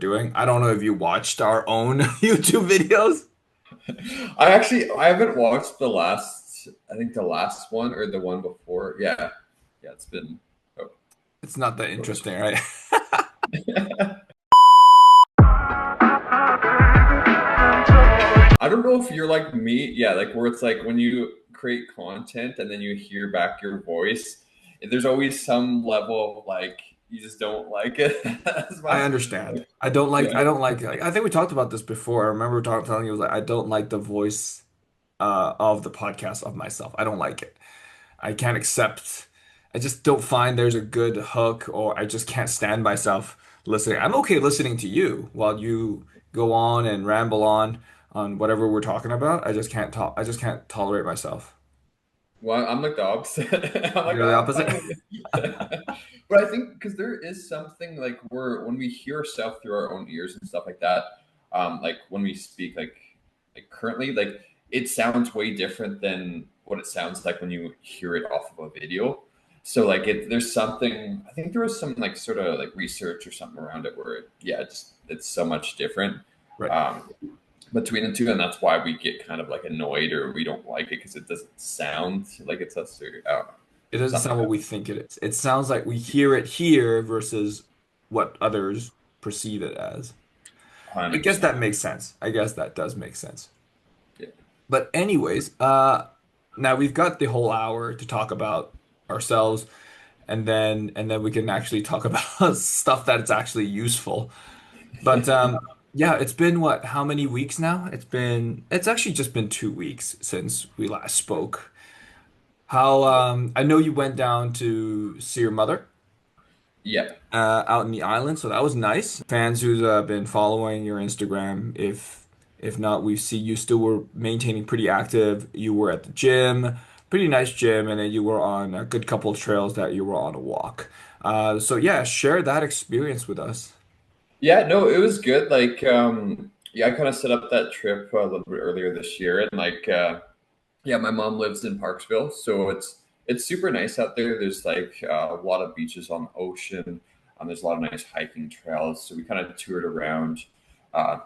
doing. I don't know if you watched our own YouTube videos. I haven't watched the last, I think the last one or the one before. Yeah. Yeah, it's been oh, It's not that over interesting, right? I don't know if you're like me, yeah, like where it's like when you create content and then you hear back your voice, there's always some level of like you just don't like it as I much. understand. I don't like I think we talked about this before. I remember telling you like I don't like the voice of the podcast of myself. I don't like it. I can't accept. I just don't find there's a good hook, or I just can't stand myself listening. I'm okay listening to you while you go on and ramble on whatever we're talking about. I just can't talk. I just can't tolerate myself. Well, I'm like the opposite. I'm like, You're the oh, I'm opposite. fine with it. But I think because there is something like when we hear ourselves through our own ears and stuff like that, like when we speak like currently, like it sounds way different than what it sounds like when you hear it off of a video. So like there's something. I think there was some like sort of like research or something around it where yeah, it's so much different. Right. Um, between the two, and that's why we get kind of like annoyed or we don't like it because it doesn't sound like it's us or I don't know, It doesn't something sound like what that. we think it is. It sounds like we hear it here versus what others perceive it as. I guess 100%. that makes sense. I guess that does make sense. Yeah. But anyways, now we've got the whole hour to talk about ourselves, and then we can actually talk about stuff that's actually useful. But yeah, it's been what, how many weeks now? It's actually just been 2 weeks since we last spoke. How I know you went down to see your mother Yeah. out in the island, so that was nice. Fans who's been following your Instagram, if not, we see you still were maintaining pretty active. You were at the gym, pretty nice gym, and then you were on a good couple of trails that you were on a walk. So yeah, share that experience with us. Yeah, no, it was good. Like, yeah, I kind of set up that trip a little bit earlier this year, and like, yeah, my mom lives in Parksville, so it's super nice out there. There's like a lot of beaches on the ocean. There's a lot of nice hiking trails. So we kind of toured around. Uh,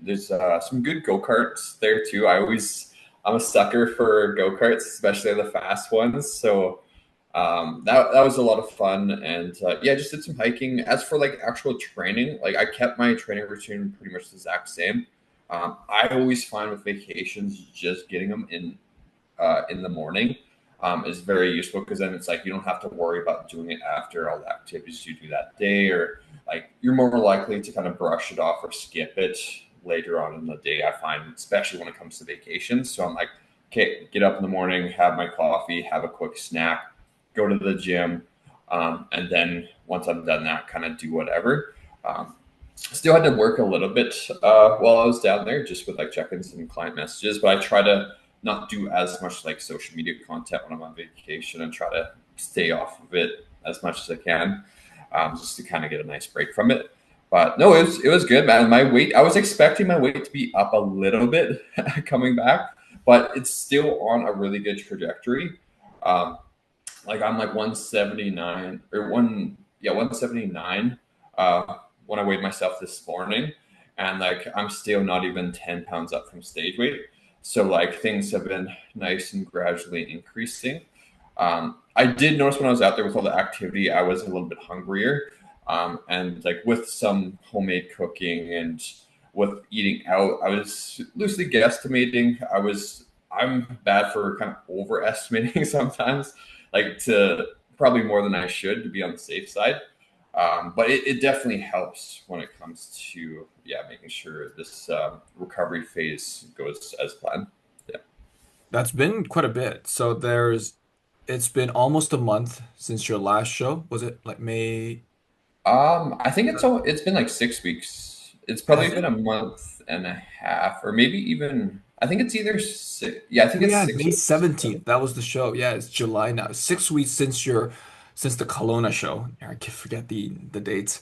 there's some good go karts there too. I'm a sucker for go karts, especially the fast ones. So that was a lot of fun, and yeah, just did some hiking. As for like actual training, like I kept my training routine pretty much the exact same. I always find with vacations, just getting them in the morning is very useful because then it's like you don't have to worry about doing it after all the activities you do that day, or like you're more likely to kind of brush it off or skip it later on in the day. I find, especially when it comes to vacations. So I'm like, okay, get up in the morning, have my coffee, have a quick snack, go to the gym, and then once I'm done that, kind of do whatever. Still had to work a little bit while I was down there, just with like checking some client messages, but I try to not do as much like social media content when I'm on vacation and try to stay off of it as much as I can, just to kind of get a nice break from it. But no, it was good, man. My weight, I was expecting my weight to be up a little bit coming back, but it's still on a really good trajectory. Um, like I'm like 179 or 179 when I weighed myself this morning, and like I'm still not even 10 pounds up from stage weight. So like things have been nice and gradually increasing. I did notice when I was out there with all the activity, I was a little bit hungrier. And like with some homemade cooking and with eating out, I was loosely guesstimating. I'm bad for kind of overestimating sometimes, like to probably more than I should to be on the safe side. But it definitely helps when it comes to yeah making sure this recovery phase goes as planned. Yeah. That's been quite a bit. It's been almost a month since your last show. Was it like May? I think it's been like 6 weeks. It's probably Has been it? a month and a half, or maybe even I think it's either six. Yeah, I think We it's had six May weeks. 17th. That was the show. Yeah, it's July now. 6 weeks since the Kelowna show. I can forget the dates.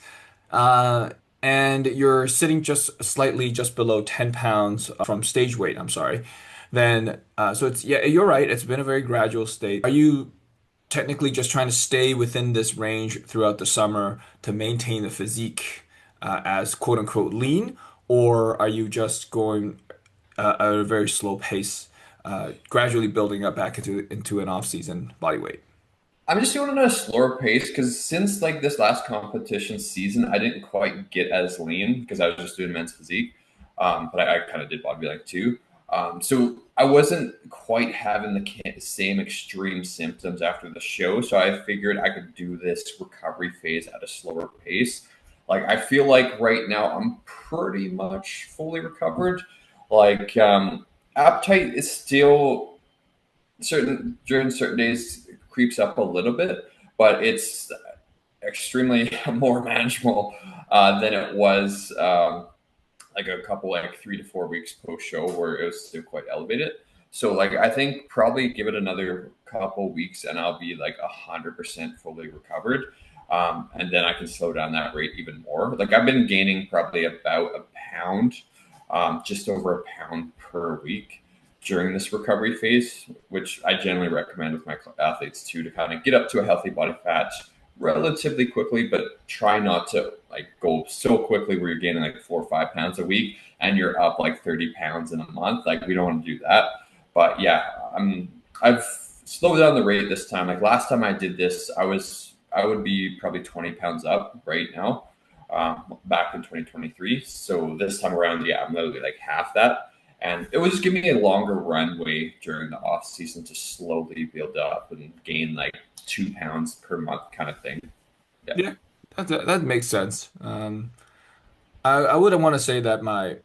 Uh, and you're sitting just slightly just below 10 pounds from stage weight, I'm sorry. Then so it's yeah, you're right. It's been a very gradual state. Are you technically just trying to stay within this range throughout the summer to maintain the physique as quote unquote lean, or are you just going at a very slow pace, gradually building up back into an off-season body weight? I'm just doing it at a slower pace because since like this last competition season, I didn't quite get as lean because I was just doing men's physique. But I kind of did bodybuilding too. So I wasn't quite having the same extreme symptoms after the show. So I figured I could do this recovery phase at a slower pace. Like I feel like right now I'm pretty much fully recovered. Like appetite is still certain during certain days creeps up a little bit, but it's extremely more manageable than it was like a couple like 3 to 4 weeks post show where it was still quite elevated. So like I think probably give it another couple weeks and I'll be like 100% fully recovered. And then I can slow down that rate even more. Like I've been gaining probably about a pound, just over a pound per week during this recovery phase, which I generally recommend with my athletes too, to kind of get up to a healthy body fat relatively quickly, but try not to like go so quickly where you're gaining like 4 or 5 pounds a week and you're up like 30 pounds in a month. Like we don't want to do that. But yeah, I've slowed down the rate this time. Like last time I did this, I would be probably 20 pounds up right now, back in 2023. So this time around, yeah, I'm literally like half that. And it was just giving me a longer runway during the off season to slowly build up and gain like 2 pounds per month kind of thing. Yeah. Yeah, that makes sense. I wouldn't want to say that my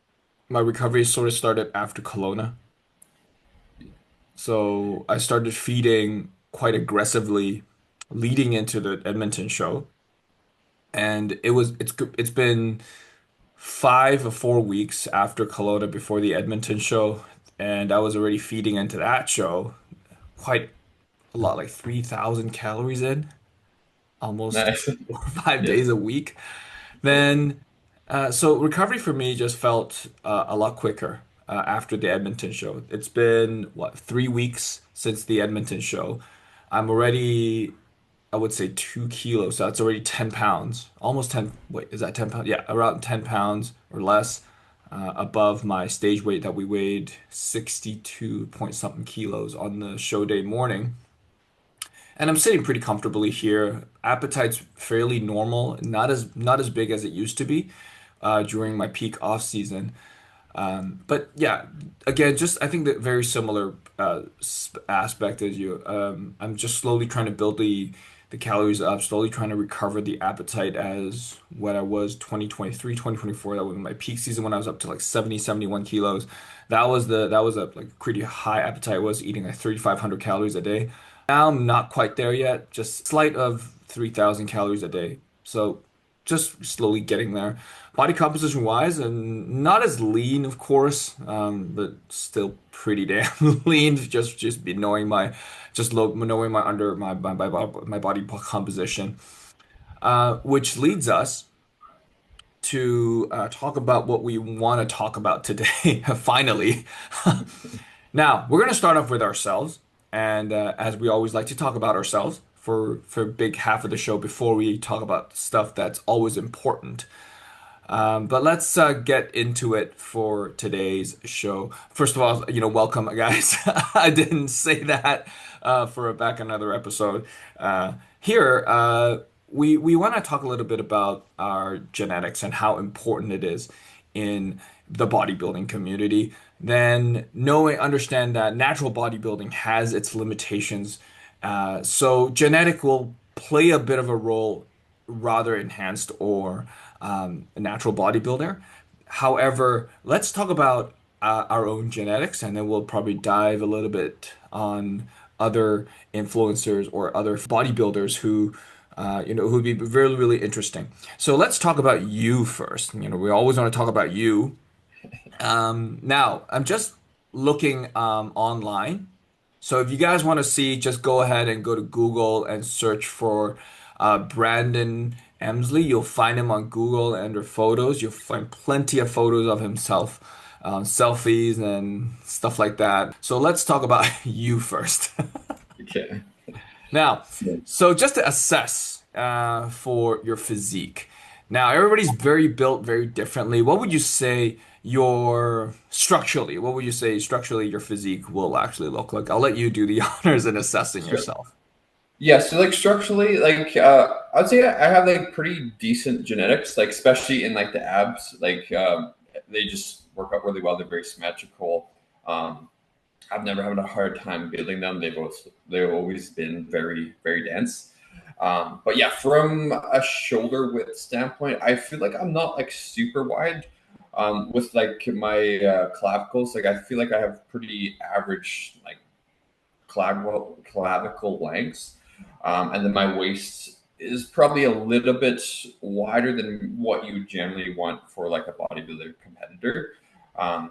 recovery sort of started after Kelowna. So I started feeding quite aggressively leading into the Edmonton show. And it's been 5 or 4 weeks after Kelowna before the Edmonton show. And I was already feeding into that show quite a lot, like 3,000 calories in, almost Nice. 4 or 5 days Yeah. a week. Then, so recovery for me just felt a lot quicker after the Edmonton show. It's been, what, 3 weeks since the Edmonton show. I'm already, I would say, 2 kilos. So that's already 10 pounds, almost 10. Wait, is that 10 pounds? Yeah, around 10 pounds or less above my stage weight that we weighed 62 point something kilos on the show day morning. And I'm sitting pretty comfortably here. Appetite's fairly normal, not as big as it used to be during my peak off season. But yeah, again, just I think that very similar aspect as you. I'm just slowly trying to build the calories up, slowly trying to recover the appetite as what I was 2023, 2024. That was my peak season when I was up to like 70, 71 kilos. That was a like pretty high appetite. I was eating like 3,500 calories a day. Now I'm not quite there yet, just slight of 3,000 calories a day. So just slowly getting there. Body composition wise, and not as lean, of course, but still pretty damn lean. Just be knowing my knowing my under my body composition, which leads us to talk about what we want to talk about today. Finally, now we're going to start off with ourselves, and as we always like to talk about ourselves for a big half of the show before we talk about stuff that's always important. But let's get into it for today's show. First of all, welcome, guys. I didn't say that for back another episode. Here, we want to talk a little bit about our genetics and how important it is in the bodybuilding community. Then understand that natural bodybuilding has its limitations. So genetic will play a bit of a role, rather enhanced or a natural bodybuilder. However, let's talk about our own genetics, and then we'll probably dive a little bit on other influencers or other bodybuilders who'd be really, really interesting. So let's talk about you first. We always want to talk about you. Now, I'm just looking online. So if you guys want to see, just go ahead and go to Google and search for Brandon Emsley. You'll find him on Google under photos. You'll find plenty of photos of himself, selfies and stuff like that. So let's talk about you first. Okay. Now, Yeah. so just to assess for your physique. Now, everybody's very built very differently. What would you say what would you say structurally your physique will actually look like? I'll let you do the honors in assessing yourself. Yeah, so like structurally, like I'd say I have like pretty decent genetics, like especially in like the abs. Like they just work out really well. They're very symmetrical. Um, I've never had a hard time building them. They've always been very dense. But yeah, from a shoulder width standpoint, I feel like I'm not like super wide. With like my clavicles, like I feel like I have pretty average like clavicle lengths, and then my waist is probably a little bit wider than what you generally want for like a bodybuilder competitor. Um,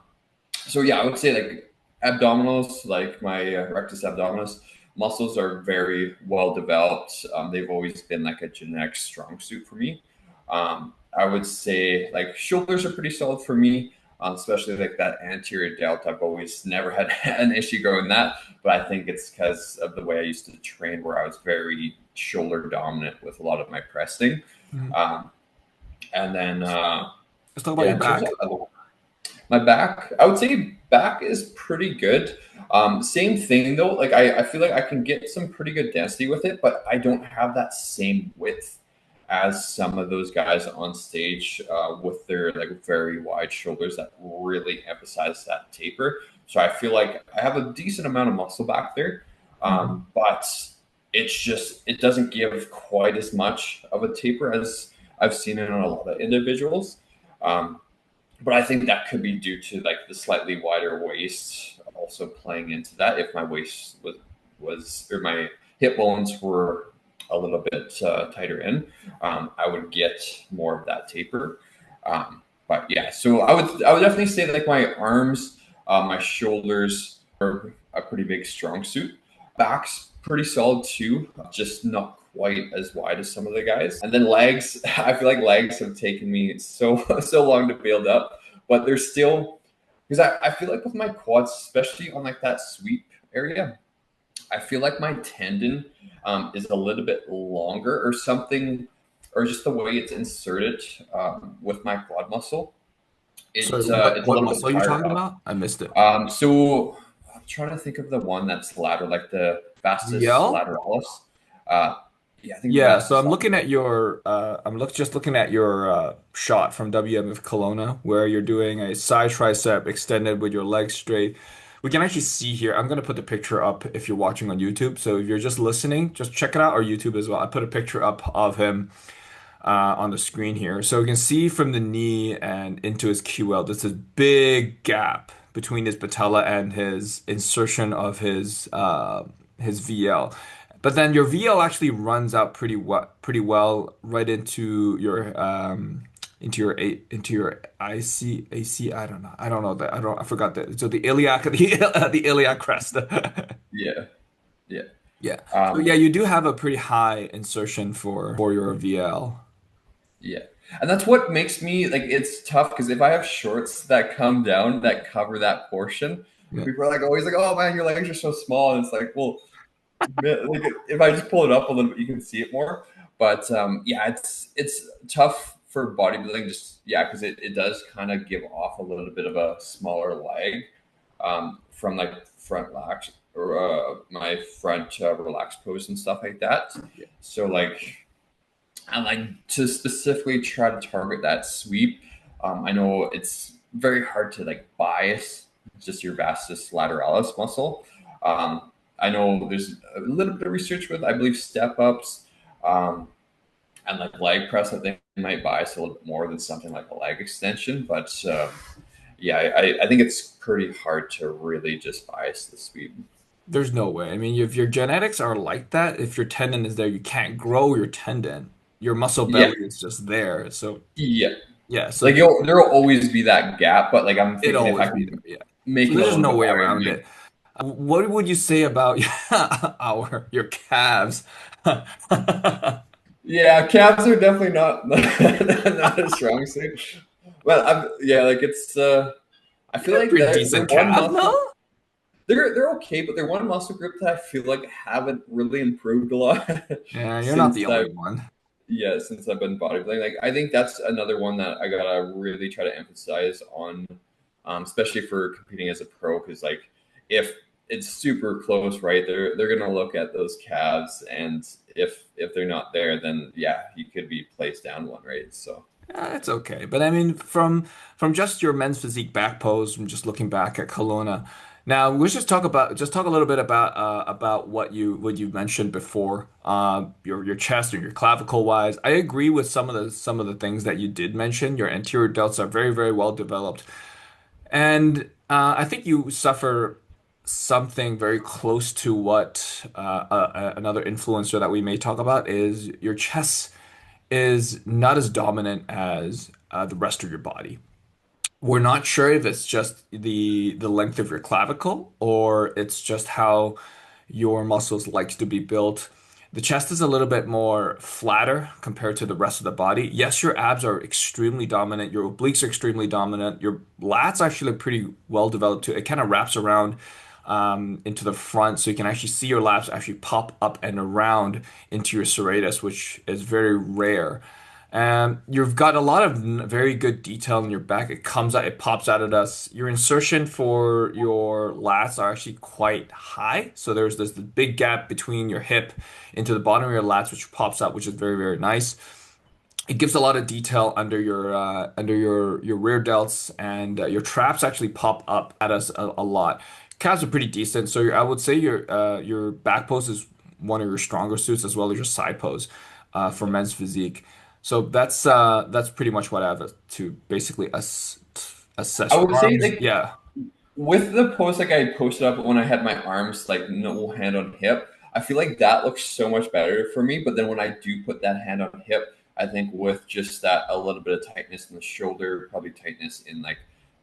so yeah, I would say like abdominals, like my rectus abdominis muscles are very well developed. They've always been like a genetic strong suit for me. I would say like shoulders are pretty solid for me, especially like that anterior delt. I've always never had an issue growing that, but I think it's because of the way I used to train, where I was very shoulder dominant with a lot of my pressing. Mhm. Um, and then Let's talk about yeah, your in terms back. of my back, I would say back is pretty good. Same thing though. Like I feel like I can get some pretty good density with it, but I don't have that same width as some of those guys on stage with their like very wide shoulders that really emphasize that taper. So I feel like I have a decent amount of muscle back there, Mhm. but it doesn't give quite as much of a taper as I've seen in a lot of individuals. Um, but I think that could be due to like the slightly wider waist also playing into that. If my waist was or my hip bones were a little bit tighter in, I would get more of that taper. But yeah, so I would definitely say like my arms, my shoulders are a pretty big strong suit. Back's pretty solid too, just not quite as wide as some of the guys. And then legs, I feel like legs have taken me so long to build up, but they're still because I feel like with my quads, especially on like that sweep area, I feel like my tendon is a little bit longer or something, or just the way it's inserted with my quad muscle. Sorry, It's a what little bit muscle are you tired talking up. about? I missed it. So I'm trying to think of the one that's lateral, like the vastus VL? lateralis. Uh, yeah, I think the Yeah, so vastus I'm looking lateralis. at your just looking at your shot from WMF Kelowna where you're doing a side tricep extended with your legs straight. We can actually see here. I'm gonna put the picture up if you're watching on YouTube. So if you're just listening, just check it out or YouTube as well. I put a picture up of him on the screen here. So you can see from the knee and into his QL, there's this big gap between his patella and his insertion of his VL. But then your VL actually runs out pretty well right into your IC. I don't know that. I forgot that. So the iliac the iliac crest. Yeah, yeah. Yeah. So yeah, Um, you do have a pretty high insertion for your VL. Yeah. And that's what makes me like it's tough because if I have shorts that come down that cover that portion, Yeah. people are like always like, "Oh man, your legs are so small." And it's like, well, man, like if I just pull it up a little bit, you can see it more. But yeah, it's tough for bodybuilding, just yeah, because it does kind of give off a little bit of a smaller leg from like front lax or my front relaxed pose and stuff like that. So like and like to specifically try to target that sweep. I know it's very hard to like bias just your vastus lateralis muscle. I know there's a little bit of research with, I believe, step ups and like leg press. I think might bias a little bit more than something like a leg extension. But yeah, I think it's pretty hard to really just bias the sweep. There's no way. I mean, if your genetics are like that, if your tendon is there, you can't grow your tendon. Your muscle Yeah, belly is just there. So yeah. yeah, so Like there'll always be that gap, but like I'm it thinking if I always be there. can Yeah. So make it there's a just little no bit way wider, around it. What would you say about our your calves? yeah, calves are definitely not not a strong suit. Well, yeah, like it's I You feel have like pretty they're decent one calves, muscle. no? They're okay, but they're one muscle group that I feel like haven't really improved a lot Yeah, you're not since the I only one. yeah, since I've been bodybuilding. Like I think that's another one that I gotta really try to emphasize on, especially for competing as a pro, because like if it's super close, right? They're gonna look at those calves, and if they're not there, then yeah, you could be placed down one, right? So It's okay. But I mean, from just your men's physique back pose, from just looking back at Kelowna. Now, let's just talk a little bit about what you mentioned before, your chest or your clavicle wise. I agree with some of the things that you did mention. Your anterior delts are very well developed, and I think you suffer something very close to what another influencer that we may talk about is your chest is not as dominant as the rest of your body. We're not sure if it's just the length of your clavicle or it's just how your muscles like to be built. The chest is a little bit more flatter compared to the rest of the body. Yes, your abs are extremely dominant. Your obliques are extremely dominant. Your lats actually are pretty well developed too. It kind of wraps around into the front, so you can actually see your lats actually pop up and around into your serratus, which is very rare. You've got a lot of very good detail in your back. It comes out, it pops out at us. Your insertion for your lats are actually quite high. So there's this big gap between your hip into the bottom of your lats, which pops out, which is very nice. It gives a lot of detail under your rear delts, and your traps actually pop up at us a lot. Calves are pretty decent, so I would say your back pose is one of your stronger suits as well as your side pose for men's physique. So that's pretty much what I have to basically assess I your would say arms. like Yeah, with the post like I posted up when I had my arms like no hand on hip, I feel like that looks so much better for me. But then when I do put that hand on hip, I think with just that a little bit of tightness in the shoulder, probably tightness in like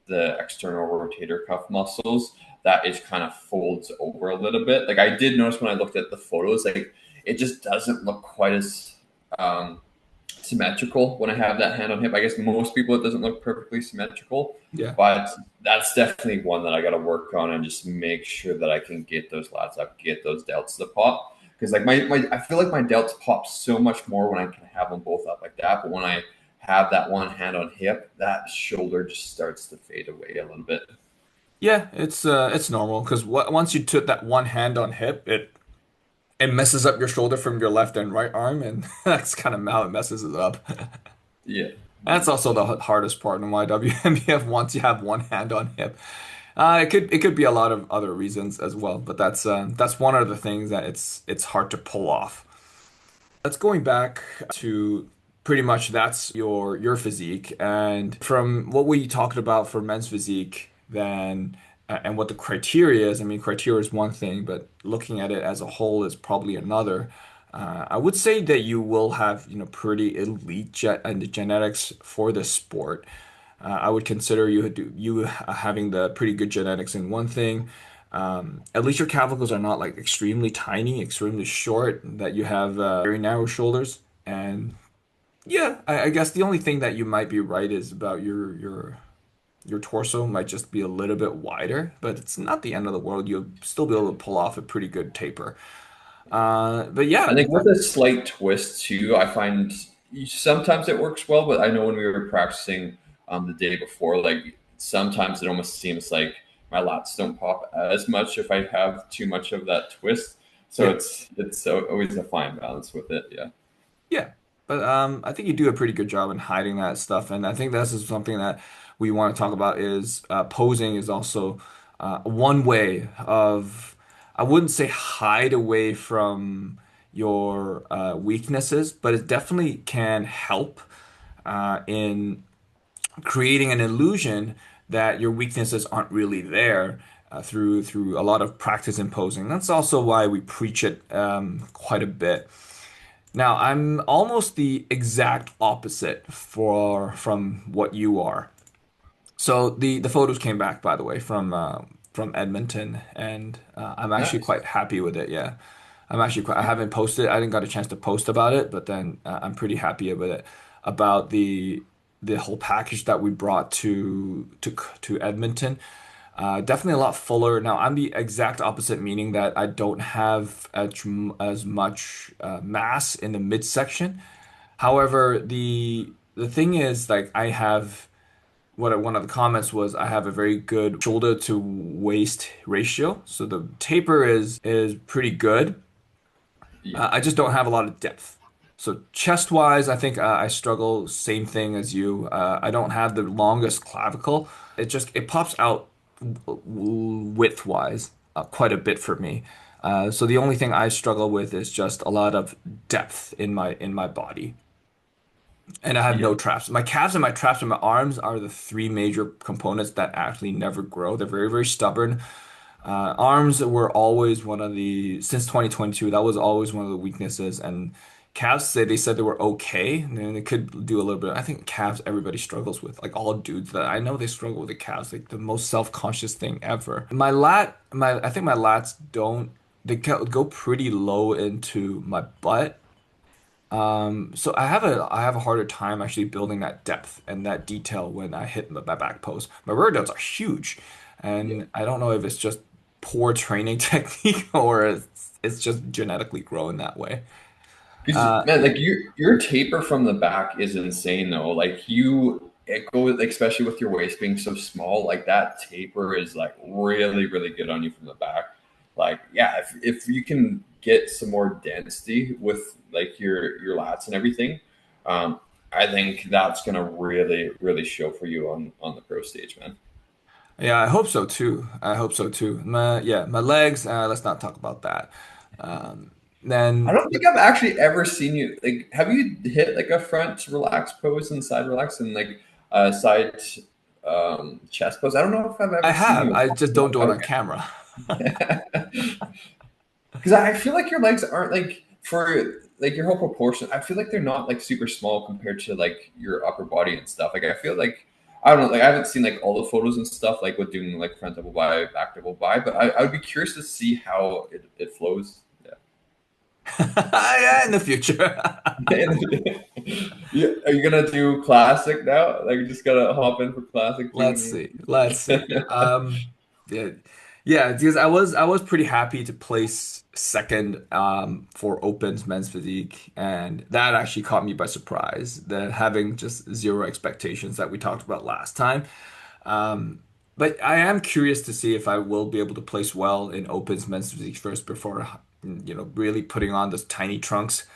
the external rotator cuff muscles, that it kind of folds over a little bit. Like I did notice when I looked at the photos, like it just doesn't look quite as um, symmetrical when I have that hand on hip. I guess most people it doesn't look perfectly symmetrical, yeah. but that's definitely one that I got to work on and just make sure that I can get those lats up, get those delts to pop. Because like my I feel like my delts pop so much more when I can have them both up like that. But when I have that one hand on hip, that shoulder just starts to fade away a little bit. Yeah, it's normal because once you took that one hand on hip, it messes up your shoulder from your left and right arm, and that's kind of how it messes it up. Yeah. That's also the hardest part in YWMBF once you have one hand on hip. It could be a lot of other reasons as well, but that's one of the things that it's hard to pull off. That's going back to pretty much that's your physique, and from what we talked about for men's physique, then and what the criteria is. I mean, criteria is one thing, but looking at it as a whole is probably another. I would say that you will have, pretty elite genetics for this sport. I would consider you having the pretty good genetics in one thing. At least your clavicles are not like extremely tiny, extremely short, that you have very narrow shoulders. And yeah, I guess the only thing that you might be right is about your torso might just be a little bit wider, but it's not the end of the world. You'll still be able to pull off a pretty good taper. But I yeah, think with a slight twist too, I find sometimes it works well, but I know when we were practicing the day before, like sometimes it almost seems like my lats don't pop as much if I have too much of that twist. So yeah. it's always a fine balance with it. Yeah. Yeah, but I think you do a pretty good job in hiding that stuff, and I think this is something that we want to talk about is posing is also one way of I wouldn't say hide away from your weaknesses, but it definitely can help in creating an illusion that your weaknesses aren't really there. Through a lot of practice in posing. That's also why we preach it quite a bit. Now, I'm almost the exact opposite from what you are. So the photos came back, by the way, from Edmonton, and I'm actually Nice. quite happy with it. Yeah, I'm actually quite. I haven't posted. I didn't got a chance to post about it, but then I'm pretty happy with it about the whole package that we brought to Edmonton. Definitely a lot fuller. Now, I'm the exact opposite, meaning that I don't have as much mass in the midsection. However, the thing is, like, I have one of the comments was I have a very good shoulder to waist ratio, so the taper is pretty good. Yeah, I just don't have a lot of depth. So chest wise, I think I struggle. Same thing as you. I don't have the longest clavicle. It pops out width wise quite a bit for me. So the only thing I struggle with is just a lot of depth in my body. And I have yeah, no traps. My calves and my traps and my arms are the three major components that actually never grow. They're very, very stubborn. Arms were always one of the, since 2022, that was always one of the weaknesses. And calves, they said they were okay. And then they could do a little bit. I think calves everybody struggles with. Like all dudes that I know, they struggle with the calves, like the most self-conscious thing ever. I think my lats don't, they go pretty low into my butt. So I have a harder time actually building that depth and that detail when I hit my back post. My rear delts are huge, yeah. and I don't know if it's just poor training technique or it's just genetically grown that way. Because Uh, man, like your taper from the back is insane though. Like it goes like, especially with your waist being so small, like that taper is like really, really good on you from the back. Like, yeah, if you can get some more density with like your lats and everything, um, I think that's gonna really, really show for you on the pro stage, man. yeah, I hope so too. I hope so too. My legs. Let's not talk about that. Um, I then don't think I've actually ever seen you like. Have you hit like a front relax pose and side relax and like side chest pose? I don't know if I've I ever seen have. you. I just don't do it on Okay, camera. because I feel like your legs aren't like for like your whole proportion. I feel like they're not like super small compared to like your upper body and stuff. Like I feel like I don't know. Like I haven't seen like all the photos and stuff like with doing like front double bi, back double bi, but I would be curious to see how it flows. Yeah, in the future. Yeah, are you gonna do classic now? Like, you just gotta hop in for classic Let's junior. see. Let's see. Yeah, yeah, because I was pretty happy to place second for Opens men's physique, and that actually caught me by surprise. That having just zero expectations that we talked about last time. Um, but I am curious to see if I will be able to place well in Opens men's physique first before really putting on those tiny trunks.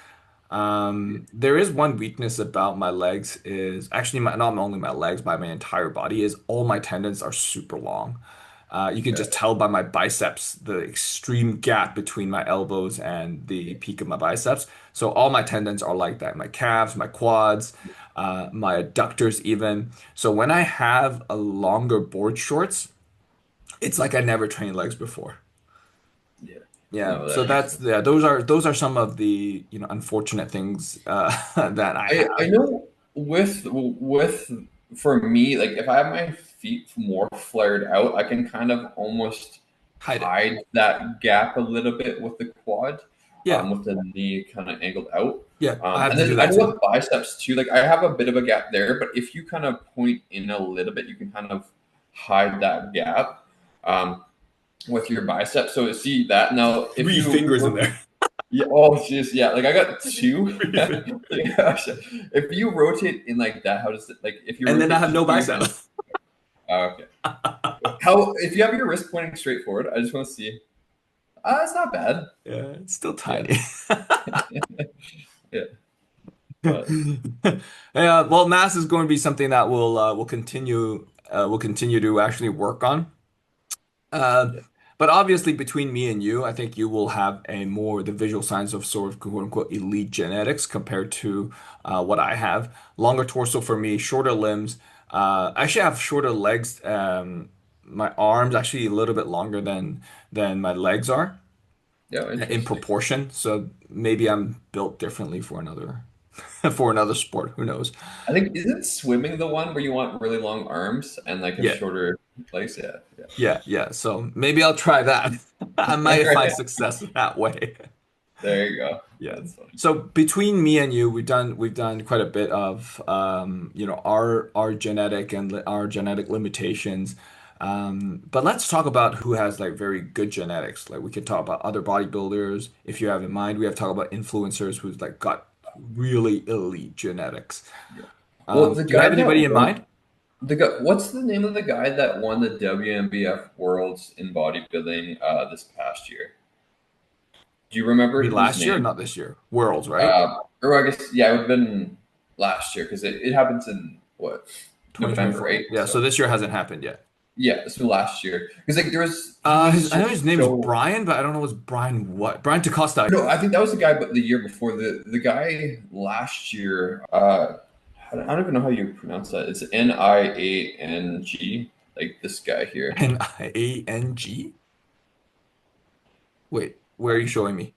There is one weakness about my legs is actually not only my legs, but my entire body is all my tendons are super long. You can just tell by my biceps, the extreme gap between my elbows and the peak of my biceps. So all my tendons are like that. My calves, my quads, my adductors even. So when I have a longer board shorts, it's like I never trained legs before. Yeah, Yeah, no, so that makes sense. those are some of the unfortunate things that I I have. know with for me, like if I have my feet more flared out, I can kind of almost Hide it. hide that gap a little bit with the quad, Yeah, with the knee kind of angled out. yeah, I have And to do then I that know too. with biceps too, like I have a bit of a gap there, but if you kind of point in a little bit, you can kind of hide that gap with your biceps. So see that now, if Three you fingers in there. yeah. Oh, jeez. Yeah. Like I got two. Three fingers. Yeah. If you rotate in like that, how does it like if you And then I rotate have just no your hand? biceps. Okay. How if you have your wrist pointing straight forward? I just want to see. It's not bad. Yeah, it's still Yeah. tiny. Yeah. But Yeah, well, mass is going to be something that we'll continue to actually work on. Uh, yeah. but obviously, between me and you, I think you will have a more the visual signs of sort of quote unquote elite genetics compared to what I have. Longer torso for me, shorter limbs. I actually have shorter legs. My arms actually a little bit longer than my legs are Yeah. in Interesting. proportion. So maybe I'm built differently for another for another sport. Who knows? I think isn't swimming the one where you want really long arms and like a Yeah, shorter legs? Yeah. Yeah. yeah. So maybe I'll try that. I might find Right. success that way. There you go. Yeah. That's funny. So between me and you, we've done quite a bit of our genetic and our genetic limitations. But let's talk about who has like very good genetics. Like we could talk about other bodybuilders if you have in mind. We have to talk about influencers who's like got really elite genetics. Yeah. Well, the Do you guy have that anybody in won mind? the guy, what's the name of the guy that won the WMBF Worlds in bodybuilding this past year? Do you I mean, remember his last year, name? not this year. Worlds, right? Or I guess yeah, it would have been last year because it happens in what November, 2024. right? Yeah, so So this year hasn't happened yet. yeah, so last year because like there was he was I know his just name is so Brian, but I don't know what's Brian what. Brian DeCosta. no, I think that was the guy, but the year before the guy last year. I don't even know how you pronounce that. It's Niang, like this guy here. Nang? Wait, where are you showing me?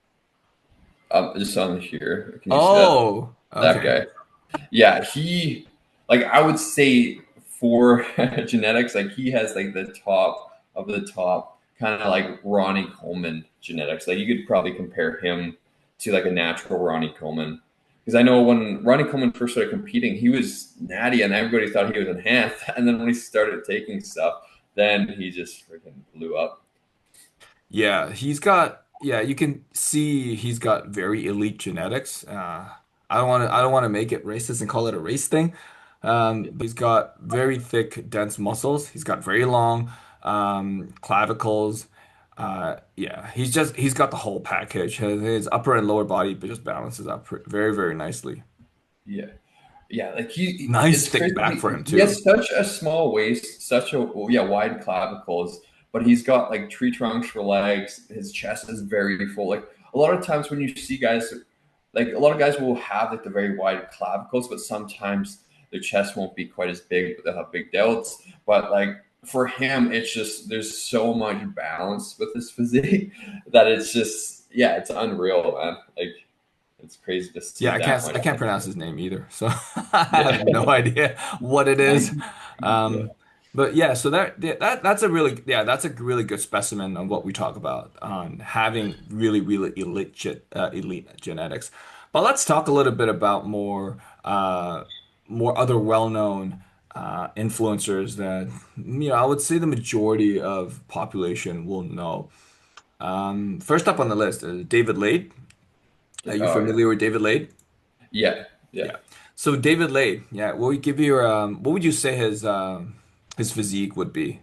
Just on here. Can you see that? Oh, That okay. guy. Yeah, he like I would say for genetics, like he has like the top of the top, kind of like Ronnie Coleman genetics. Like you could probably compare him to like a natural Ronnie Coleman. Because I know when Ronnie Coleman first started competing, he was natty and everybody thought he was enhanced. And then when he started taking stuff, then he just freaking blew up. Yeah, yeah, you can see he's got very elite genetics. I don't want to make it racist and call it a race thing. But he's got very thick, dense muscles. He's got very long clavicles. Yeah, he's got the whole package. His upper and lower body just balances up very, very nicely. Yeah. Yeah, like Nice it's thick crazy. back for him He too. has such a small waist, such a yeah wide clavicles, but he's got like tree trunks for legs. His chest is very full. Like a lot of times when you see guys, like a lot of guys will have like the very wide clavicles, but sometimes their chest won't be quite as big, but they'll have big delts. But like for him, it's just there's so much balance with his physique that it's just yeah, it's unreal, man. Like it's crazy to Yeah, see that much. I can't pronounce his name either, so I Yeah. have no idea what it is. Yeah. But yeah, so that's a really that's a really good specimen of what we talk about on having really elite genetics. But let's talk a little bit about more other well-known influencers that I would say the majority of population will know. First up on the list is David Lade. Are you Oh yeah. familiar with David Lade? Yeah. Yeah. Yeah. So David Lade, yeah, what would give your what would you say his physique would be?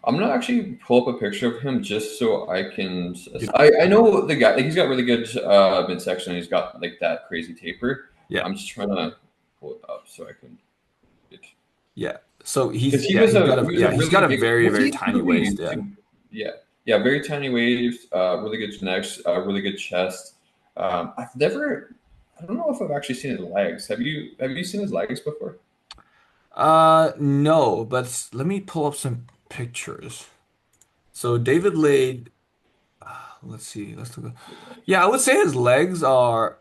I'm gonna actually pull up a picture of him just so I can. You- I know the guy. Like he's got really good midsection. He's got like that crazy taper. Yeah. I'm just trying to pull it up so I can. Yeah. So Because he was a he's really got a big. very Was very he tiny really waist, used yeah. to? Yeah. Yeah. Very tiny waist. Really good genetics. Really good chest. I've never. I don't know if I've actually seen his legs. Have you seen his legs before? No, but let me pull up some pictures. So David Lade, let's see, let's look. Yeah, I would say his legs are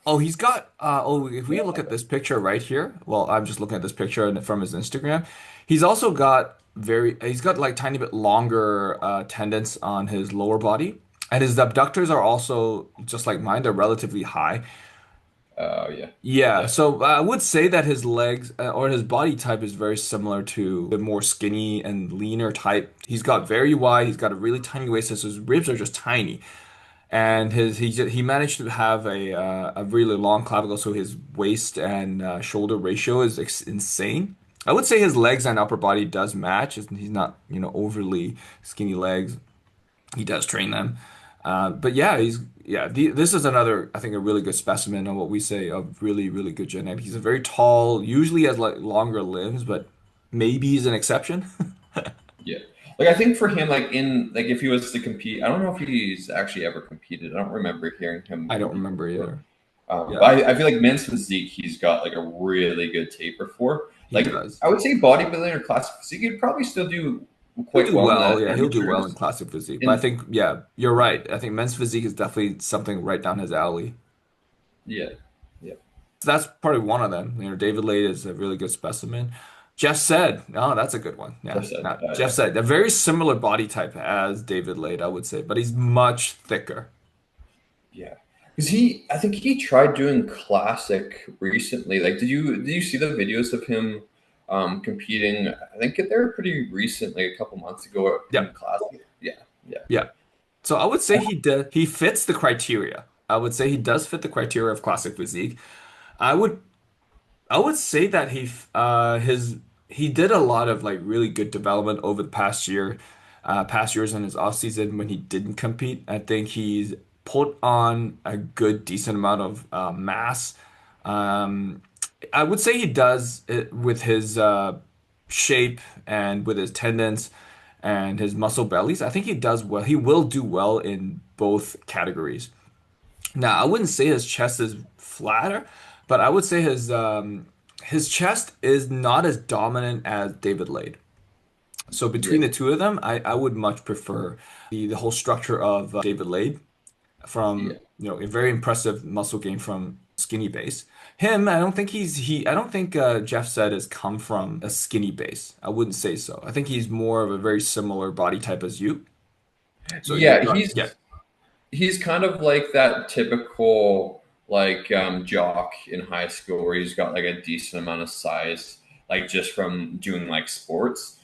oh, he's got if we look at this picture right here, well, I'm just looking at this picture from his Instagram. He's got like tiny bit longer tendons on his lower body, and his abductors are also just like mine, they're relatively high. Yeah. Yeah, Yeah. so I would say that his legs or his body type is very similar to the more skinny and leaner type. He's got very wide, he's got a really tiny waist, so his ribs are just tiny and he managed to have a really long clavicle, so his waist and shoulder ratio is insane. I would say his legs and upper body does match. He's not, overly skinny legs. He does train them, but yeah, this is another I think a really good specimen of what we say of really good genetic. He's a very tall, usually has like longer limbs, but maybe he's an exception. Yeah. Like I think for him, like in like if he was to compete, I don't know if he's actually ever competed. I don't remember hearing him I don't compete remember before. either. But Yeah, I feel like men's physique, he's got like a really good taper for. he Like does. I would say bodybuilding or classic physique, he'd probably still do He'll quite do well in well. the Yeah, he'll do well in amateurs. classic physique. But I And think, yeah, you're right. I think men's physique is definitely something right down his alley. yeah, yeah, So that's probably one of them. David Lade is a really good specimen. Jeff said, oh, that's a good one. Yeah, just said, not Jeff yeah. said a very similar body type as David Lade, I would say, but he's much thicker. Yeah. Because I think he tried doing classic recently. Like, did you see the videos of him competing? I think they were pretty recent, like a couple months ago Yeah, in classic. Yeah, yeah, yeah. So I would say he fits the criteria. I would say he does fit the criteria of classic physique. I would I would say that he did a lot of like really good development over the past years in his off season when he didn't compete. I think he's put on a good decent amount of mass. Um, I would say he does it with his shape and with his tendons and his muscle bellies. I think he does well. He will do well in both categories. Now, I wouldn't say his chest is flatter, but I would say his chest is not as dominant as David Lade. So Yeah. between the two of them, I would much prefer the whole structure of David Lade Yeah. from, a very impressive muscle gain from skinny base. Him, I don't think I don't think Jeff said has come from a skinny base. I wouldn't say so. I think he's more of a very similar body type as you. So Yeah, yeah, he's kind of like that typical like jock in high school where he's got like a decent amount of size, like just from doing like sports.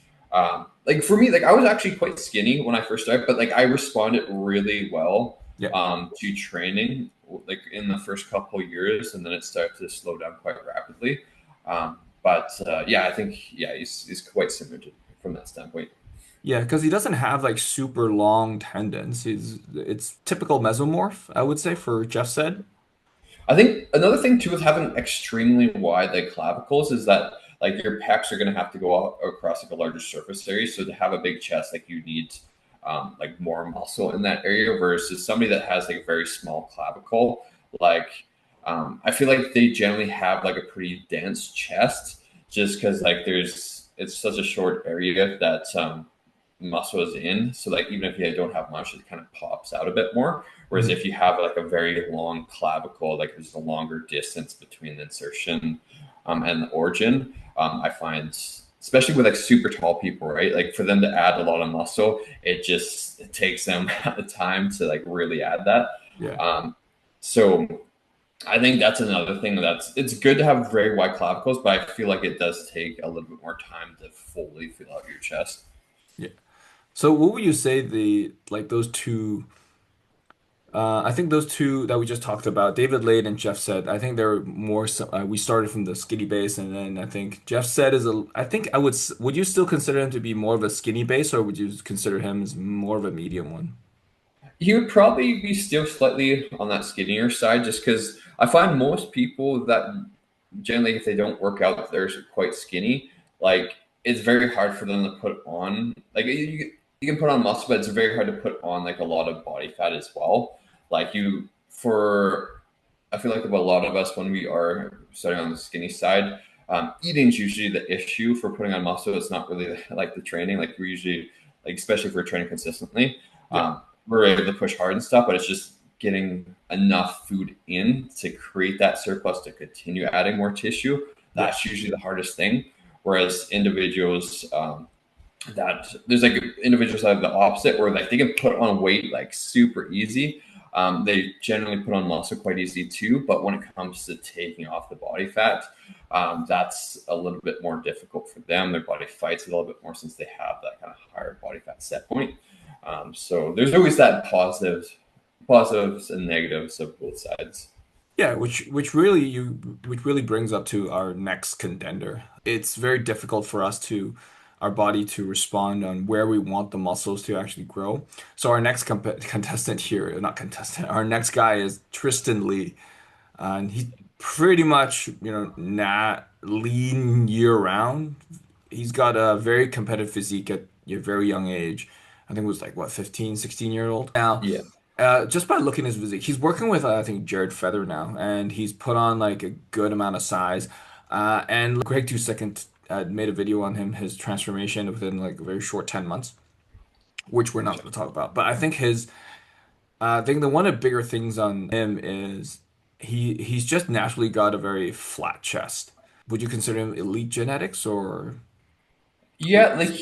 Like for me, like I was actually quite skinny when I first started, but like I responded really well yeah. to training like in the first couple of years, and then it started to slow down quite rapidly. But yeah, I think yeah he's quite similar to, from that standpoint. Yeah, because he doesn't have like super long tendons. It's typical mesomorph, I would say, for Jeff said. I think another thing too with having extremely wide like clavicles is that like your pecs are going to have to go out across like a larger surface area. So to have a big chest, like you need like more muscle in that area versus somebody that has like a very small clavicle. Like I feel like they generally have like a pretty dense chest just because like it's such a short area that muscle is in. So like even if you don't have much, it kind of pops out a bit more. Whereas Mhm. if you have like a very long clavicle, like there's a longer distance between the insertion and the origin, I find, especially with like super tall people, right? Like for them to add a lot of muscle, it takes them the time to like really add that. Yeah. Um, so I think that's another thing that's it's good to have very wide clavicles, but I feel like it does take a little bit more time to fully fill out your chest. Yeah. So what would you say the like those two I think those two that we just talked about, David Lade and Jeff said, I think they're more we started from the skinny base and then I think Jeff said I think would you still consider him to be more of a skinny base or would you consider him as more of a medium one? He would probably be still slightly on that skinnier side, just because I find most people that generally, if they don't work out, they're quite skinny. Like it's very hard for them to put on. Like you can put on muscle, but it's very hard to put on like a lot of body fat as well. Like you for I feel like a lot of us when we are starting on the skinny side, eating is usually the issue for putting on muscle. It's not really like the training. Like we usually like especially if we're training consistently. Yeah. We're able to push hard and stuff, but it's just getting enough food in to create that surplus to continue adding more tissue. Yeah. That's usually the hardest thing. Whereas individuals that there's like individuals that have the opposite where like they can put on weight like super easy. They generally put on muscle quite easy too, but when it comes to taking off the body fat, that's a little bit more difficult for them. Their body fights a little bit more since they have that kind of higher body fat set point. So there's always that positives and negatives of both sides. Yeah, which really brings up to our next contender. It's very difficult for us to our body to respond on where we want the muscles to actually grow. So our next contestant here, not contestant, our next guy is Tristan Lee. And he pretty much, not lean year round. He's got a very competitive physique at a very young age. I think it was like what, 15, 16 year old. Now, Yeah, just by looking at his physique, he's working with I think Jared Feather now, and he's put on like a good amount of size. And Greg 2 Second made a video on him, his transformation within like a very short 10 months, which we're not going to talk about. But I think the one of the bigger things on him is he's just naturally got a very flat chest. Would you consider him elite genetics or yeah, like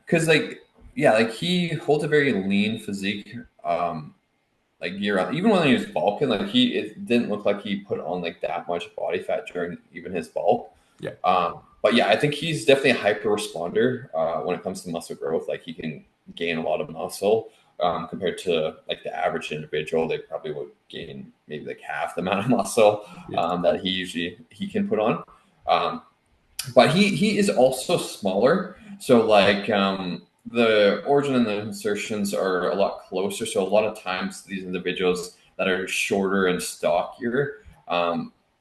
because like yeah, like he holds a very lean physique. Like year round, even when he was bulking, like it didn't look like he put on like that much body fat during even his bulk. yeah, But yeah, I think he's definitely a hyper responder when it comes to muscle growth. Like he can gain a lot of muscle compared to like the average individual. They probably would gain maybe like half the amount of muscle Yeah. that he can put on. Um, but he is also smaller, so like the origin and the insertions are a lot closer. So a lot of times these individuals that are shorter and stockier,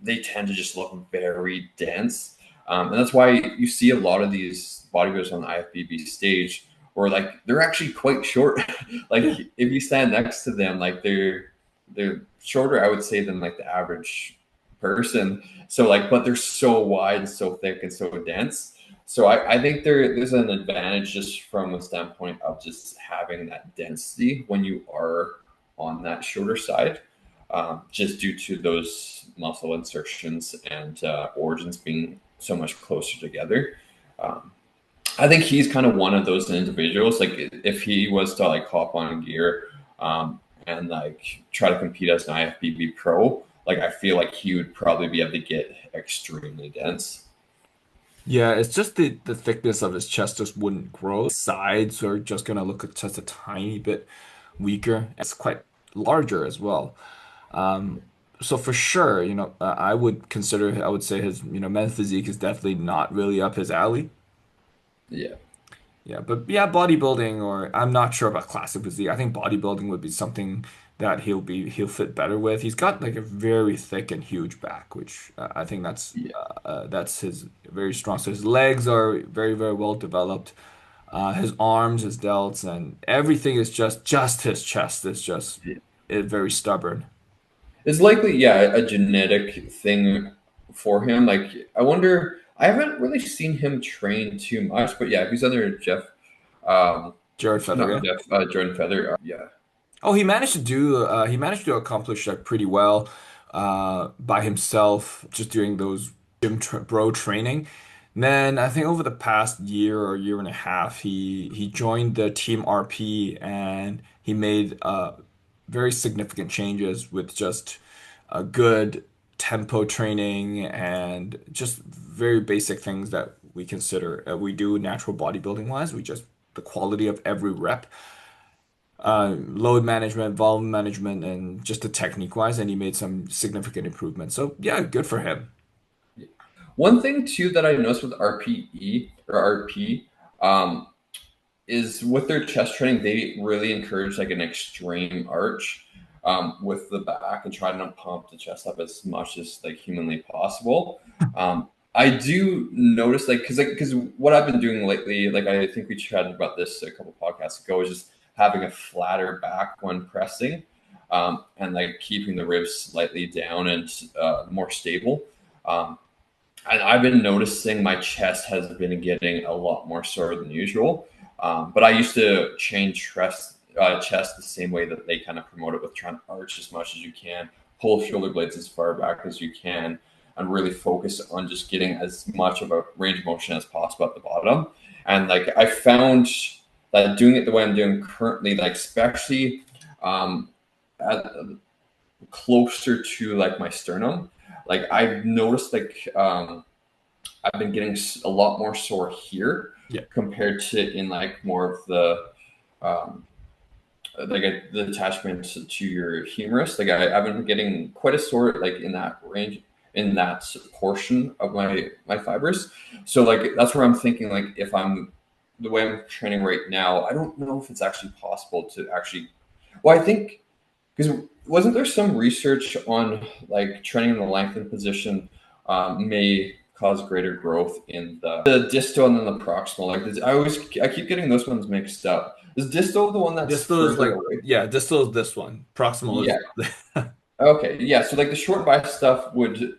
they tend to just look very dense, and that's why you see a lot of these bodybuilders on the IFBB stage, or like they're actually quite short. Like Yeah. if you stand next to them, like they're shorter, I would say, than like the average person. So like, but they're so wide and so thick and so dense. So I think there's an advantage just from the standpoint of just having that density when you are on that shorter side, just due to those muscle insertions and origins being so much closer together. Um, I think he's kind of one of those individuals. Like if he was to like hop on gear and like try to compete as an IFBB pro, like I feel like he would probably be able to get extremely dense. Yeah, it's just the thickness of his chest just wouldn't grow. Sides are just gonna look just a tiny bit weaker. It's quite larger as well. Um, so for sure, I would consider, I would say his, men's physique is definitely not really up his alley. Yeah, Yeah, but yeah, bodybuilding, or I'm not sure about classic physique. I think bodybuilding would be something that he'll fit better with. He's got like a very thick and huge back, which I think yeah. that's his very strong. So his legs are very very well developed. His arms, his delts, and everything is just his chest is just very stubborn. It's likely, yeah, a genetic thing for him. Like I wonder. I haven't really seen him train too much, but yeah, if he's under Jeff, um, Jared Feather, not yeah. Jeff, Jordan Feather, yeah, Oh, he managed to accomplish that pretty well by himself just during those bro training. And then I think over the past year or year and a half, he joined the team RP and he made very significant changes with just a good tempo training and just very basic things that we consider we do natural bodybuilding wise. We just the quality of every rep, load management, volume management, and just the technique wise, and he made some significant improvements. So yeah, good for him. one thing too that I noticed with RPE or RP, um, is with their chest training, they really encourage like an extreme arch with the back and trying to pump the chest up as much as like humanly possible. I do notice because what I've been doing lately, like I think we chatted about this a couple podcasts ago, is just having a flatter back when pressing, and like keeping the ribs slightly down and more stable. Um, and I've been noticing my chest has been getting a lot more sore than usual. But I used to chest the same way that they kind of promote it, with trying to arch as much as you can, pull shoulder blades as far back as you can, and really focus on just getting as much of a range of motion as possible at the bottom. And like I found that doing it the way I'm doing currently, like especially um, at, closer to like my sternum, like I've noticed like I've been getting a lot more sore here Yeah. compared to in like more of the um, the attachment to your humerus. Like I've been getting quite a sore like in that range, in that portion of my fibers. So like that's where I'm thinking, like if I'm the way I'm training right now, I don't know if it's actually possible to actually. Well, I think because wasn't there some research on like training in the lengthened position may cause greater growth in the distal and then the proximal? Like I keep getting those ones mixed up. Is distal the one that's Distal is further like, away? yeah, distal is this one. Proximal Yeah. is Okay. Yeah. So like the short bias stuff would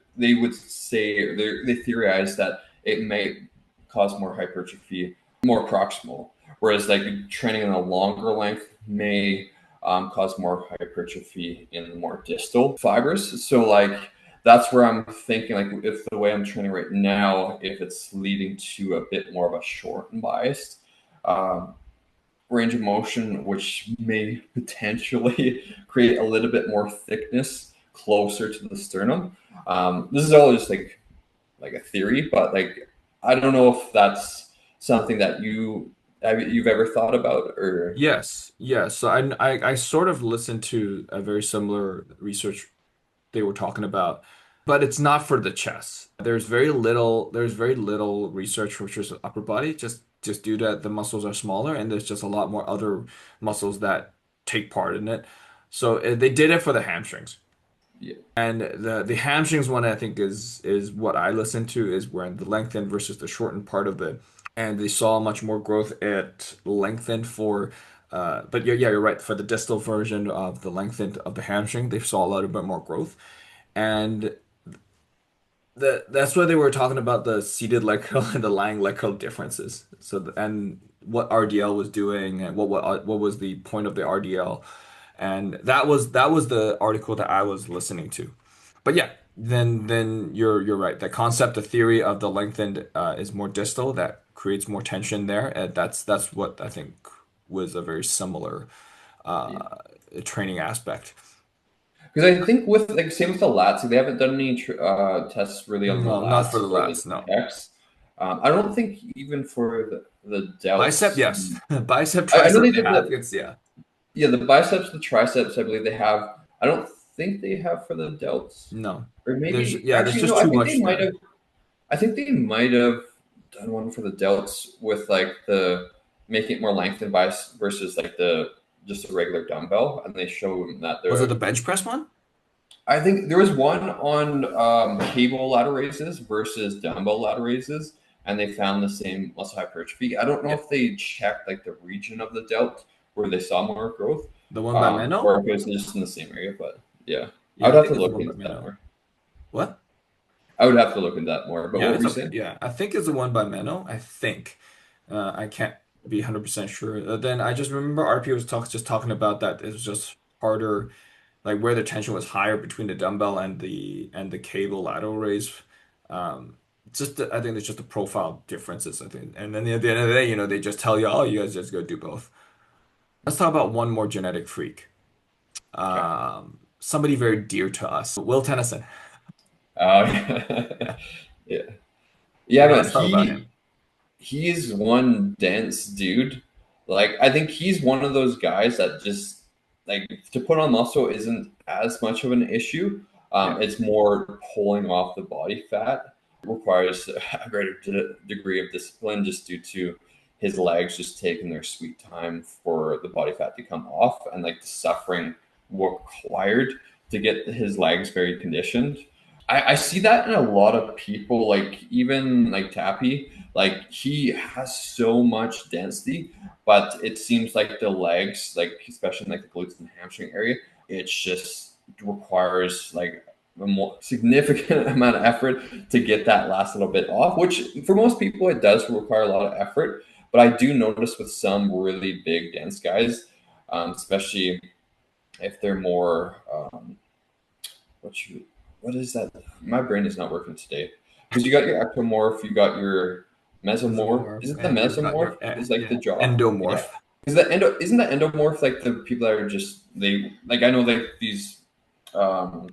say, or they theorize that it may cause more hypertrophy, more proximal, whereas like training in a longer length may cause more hypertrophy in more distal fibers. So like that's where I'm thinking, like if the way I'm training right now, if it's leading to a bit more of a short and biased um, range of motion, which may potentially create a little bit more thickness closer to the sternum. This is all just like a theory, but like I don't know if that's something that you you've ever thought about, or Yes, yes. So I sort of listened to a very similar research they were talking about, but it's not for the chest. There's very little research for just upper body, just due to the muscles are smaller and there's just a lot more other muscles that take part in it. So they did it for the hamstrings. yeah, And the hamstrings one I think is what I listened to is where the lengthened versus the shortened part of it, and they saw much more growth at lengthened for but yeah, you're right, for the distal version of the lengthened of the hamstring they saw a little bit more growth, and that's why they were talking about the seated leg curl and the lying leg curl differences. So and what RDL was doing and what was the point of the RDL, and that was the article that I was listening to. But yeah, then you're right. The concept, the theory of the lengthened is more distal. That creates more tension there, and that's what I think was a very similar yeah. uh, training aspect. Because I think with like same with the lats, like, they haven't done any tests really on the No, not for lats the for the lats. No. checks. I don't think even for the Bicep, delts. yes. Bicep, I know tricep, they they did have. the It's yeah. yeah the biceps, the triceps. I believe they have. I don't think they have for the delts, No. or maybe There's actually just no. I too think they much might there. have. I think they might have done one for the delts with like the making it more lengthened by versus like the just a regular dumbbell, and they show that Was it the the bench press one? I think there was one on cable ladder raises versus dumbbell ladder raises, and they found the same muscle hypertrophy. I don't know Yeah. if they checked like the region of the delt where they saw more growth, The one by Menno? or if it was just in the same area. But yeah, I Yeah, would I have think to it's the look one by into that Menno. more. What? I would have to look into that more. But what Yeah, were it's you okay. saying? Yeah, I think it's the one by Menno. I think. I can't be 100% sure. Then I just remember RP was just talking about that it was just harder, like where the tension was higher between the dumbbell and the cable lateral raise. I think it's just the profile differences, I think. And then at the end of the day, they just tell you, oh, you guys just go do both. Let's talk about one more genetic freak. Okay. Somebody very dear to us, Will Tennyson. Uh, Yeah, yeah, yeah, yeah. man. Let's talk about him. He's one dense dude. Like I think he's one of those guys that just like to put on muscle isn't as much of an issue. Yeah, It's more pulling off the body fat. It requires a greater degree of discipline just due to his legs just taking their sweet time for the body fat to come off and like the suffering required to get his legs very conditioned. I see that in a lot of people, like even like Tappy, like he has so much density, but it seems like the legs, like especially in like the glutes and hamstring area, it just requires like a more significant amount of effort to get that last little bit off, which for most people it does require a lot of effort. But I do notice with some really big dense guys, especially if they're more what you what is that? My brain is not working today because you got your ectomorph, you got your mesomorph. mesomorph, Is it the and you've got mesomorph? your Is like the yeah jaw? Yeah. endomorph. Is that Isn't the endomorph like the people that are just they like? I know like these um,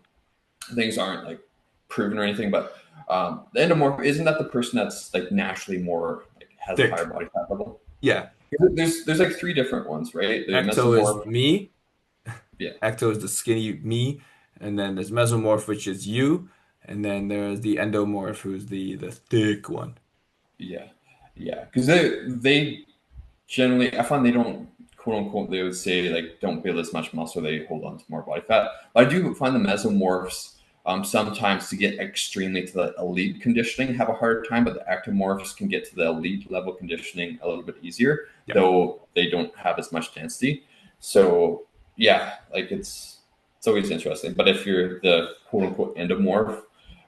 things aren't like proven or anything, but the endomorph isn't that the person that's like naturally more like has a higher Thick. body fat level? Yeah, There's like three different ones, right? The ecto is mesomorph, me. yeah, Ecto is the skinny me, and then there's mesomorph, which is you, and then there's the endomorph, who's the thick one. yeah, yeah, because they generally, I find they don't quote unquote. They would say like don't build as much muscle. They hold on to more body fat. But I do find the mesomorphs sometimes to get extremely to the elite conditioning have a harder time, but the ectomorphs can get to the elite level conditioning a little bit easier, Yeah, though they don't have as much density. So yeah, like it's always interesting. But if you're the quote unquote endomorph,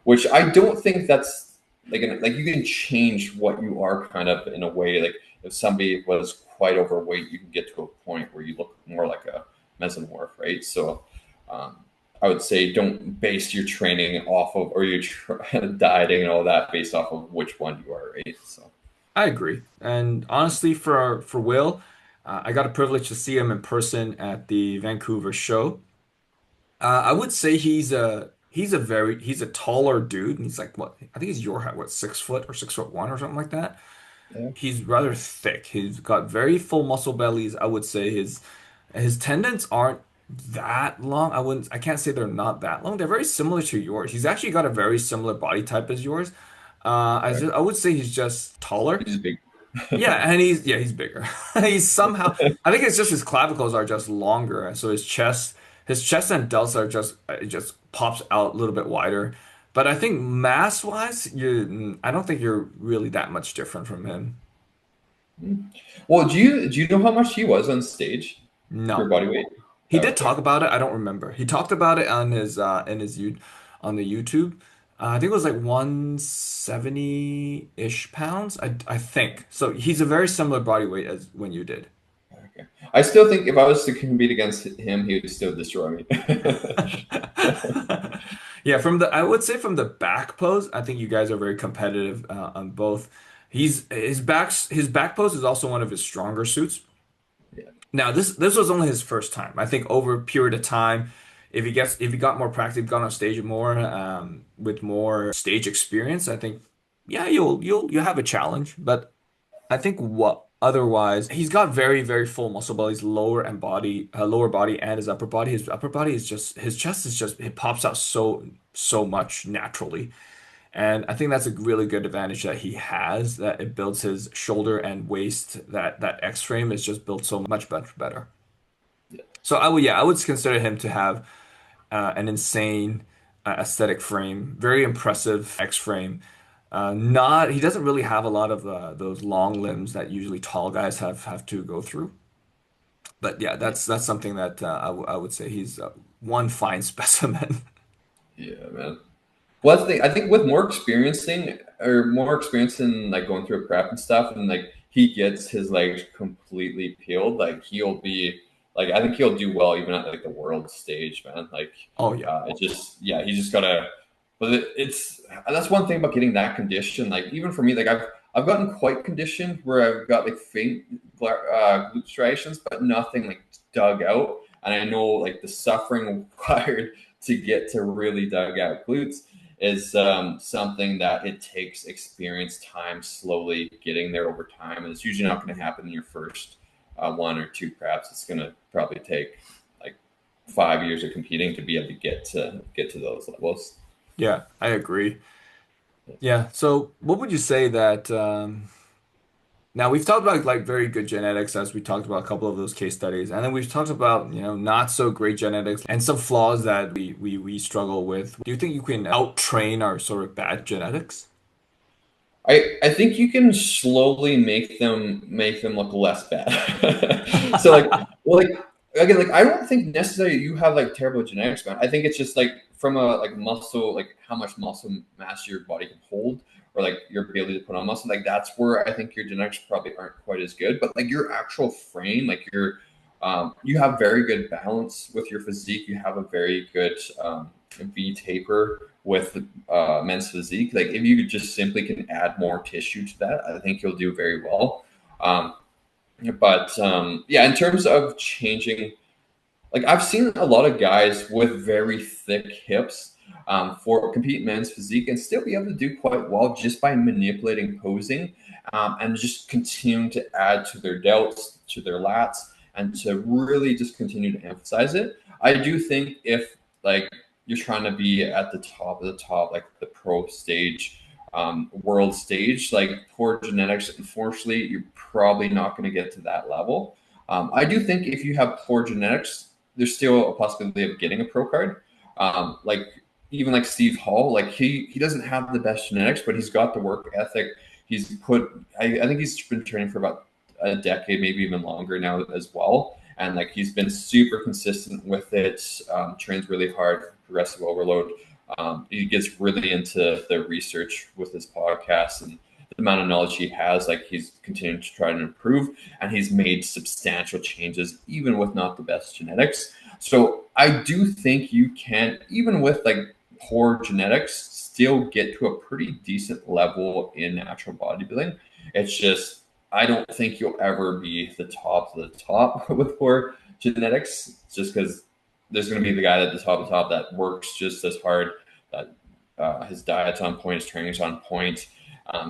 which I don't think that's like you can change what you are kind of in a way like if somebody was quite overweight, you can get to a point where you look more like a mesomorph, right? So um, I would say don't base your training off of or your dieting and all that based off of which one you are, right? So I agree. And honestly, for Will, I got a privilege to see him in person at the Vancouver show. I would say he's a taller dude, and he's like what I think he's your height, what 6 foot or 6'1" or something like that. Yeah. he's rather thick. He's got very full muscle bellies. I would say his tendons aren't that long. I can't say they're not that long. They're very similar to yours. He's actually got a very similar body type as yours. Okay. I would say he's just taller. He's big. Yeah, and he's bigger. He's somehow I think it's just his clavicles are just longer, and so his chest and delts are just it just pops out a little bit wider. But I think mass wise, I don't think you're really that much different from him. Well, do you know how much he was on stage for No. body weight? He Oh, did okay. talk about it. I don't remember. He talked about it on his on the YouTube. I think it was like 170-ish pounds. I think. So he's a very similar body weight as when you did. Okay. I still think if I was to compete against him, he would still destroy me. Yeah, I would say from the back pose, I think you guys are very competitive on both. His back pose is also one of his stronger suits. Yeah. Now, this was only his first time. I think over a period of time, if he got more practice, got on stage more with more stage experience, I think yeah, you'll have a challenge. But I think what otherwise he's got very full muscle belly, his lower body and his upper body. His upper body is just his chest is just it pops out so much naturally. And I think that's a really good advantage that he has, that it builds his shoulder and waist, that X frame is just built so much better. So I would consider him to have an insane aesthetic frame, very impressive X frame. Not he doesn't really have a lot of those long limbs that usually tall guys have to go through. But yeah, Yeah, that's something that I would say he's one fine specimen. yeah, man. Well, that's the thing. I think with more experience in like going through a prep and stuff, and like he gets his legs completely peeled, like he'll be like I think he'll do well even at like the world stage, man. Like, Oh yeah. it just yeah, he just gotta. But it's that's one thing about getting that condition. Like even for me, like I've gotten quite conditioned where I've got like faint glute striations, but nothing like dug out. And I know like the suffering required to get to really dug out glutes is something that it takes experience, time, slowly getting there over time. And it's usually not going to happen in your first one or two preps. It's going to probably take like 5 years of competing to be able to get to those levels. Yeah, I agree. Yeah. So what would you say that now we've talked about like very good genetics as we talked about a couple of those case studies, and then we've talked about, not so great genetics and some flaws that we struggle with. Do you think you can out train our sort of bad genetics? I think you can slowly make them look less bad. So like well like again like I don't think necessarily you have like terrible genetics, man. I think it's just like from a like muscle like how much muscle mass your body can hold or like your ability to put on muscle. Like that's where I think your genetics probably aren't quite as good. But like your actual frame, like you have very good balance with your physique. You have a very good V taper with men's physique. Like if you just simply can add more tissue to that, I think you'll do very well. Um, but yeah, in terms of changing, like I've seen a lot of guys with very thick hips for compete men's physique and still be able to do quite well just by manipulating posing and just continuing to add to their delts, to their lats, and to really just continue to emphasize it. I do think if like you're trying to be at the top of the top, like the pro stage, world stage, like poor genetics, unfortunately, you're probably not going to get to that level. I do think if you have poor genetics, there's still a possibility of getting a pro card. Like even like Steve Hall, like he doesn't have the best genetics, but he's got the work ethic. I think he's been training for about a decade, maybe even longer now as well. And like he's been super consistent with it, trains really hard, progressive overload. He gets really into the research with his podcast and the amount of knowledge he has. Like he's continuing to try and improve, and he's made substantial changes even with not the best genetics. So I do think you can, even with like poor genetics, still get to a pretty decent level in natural bodybuilding. It's just I don't think you'll ever be the top of the top with poor genetics, just because there's going to be the guy at the top of the top that works just as hard, that his diet's on point, his training's on point,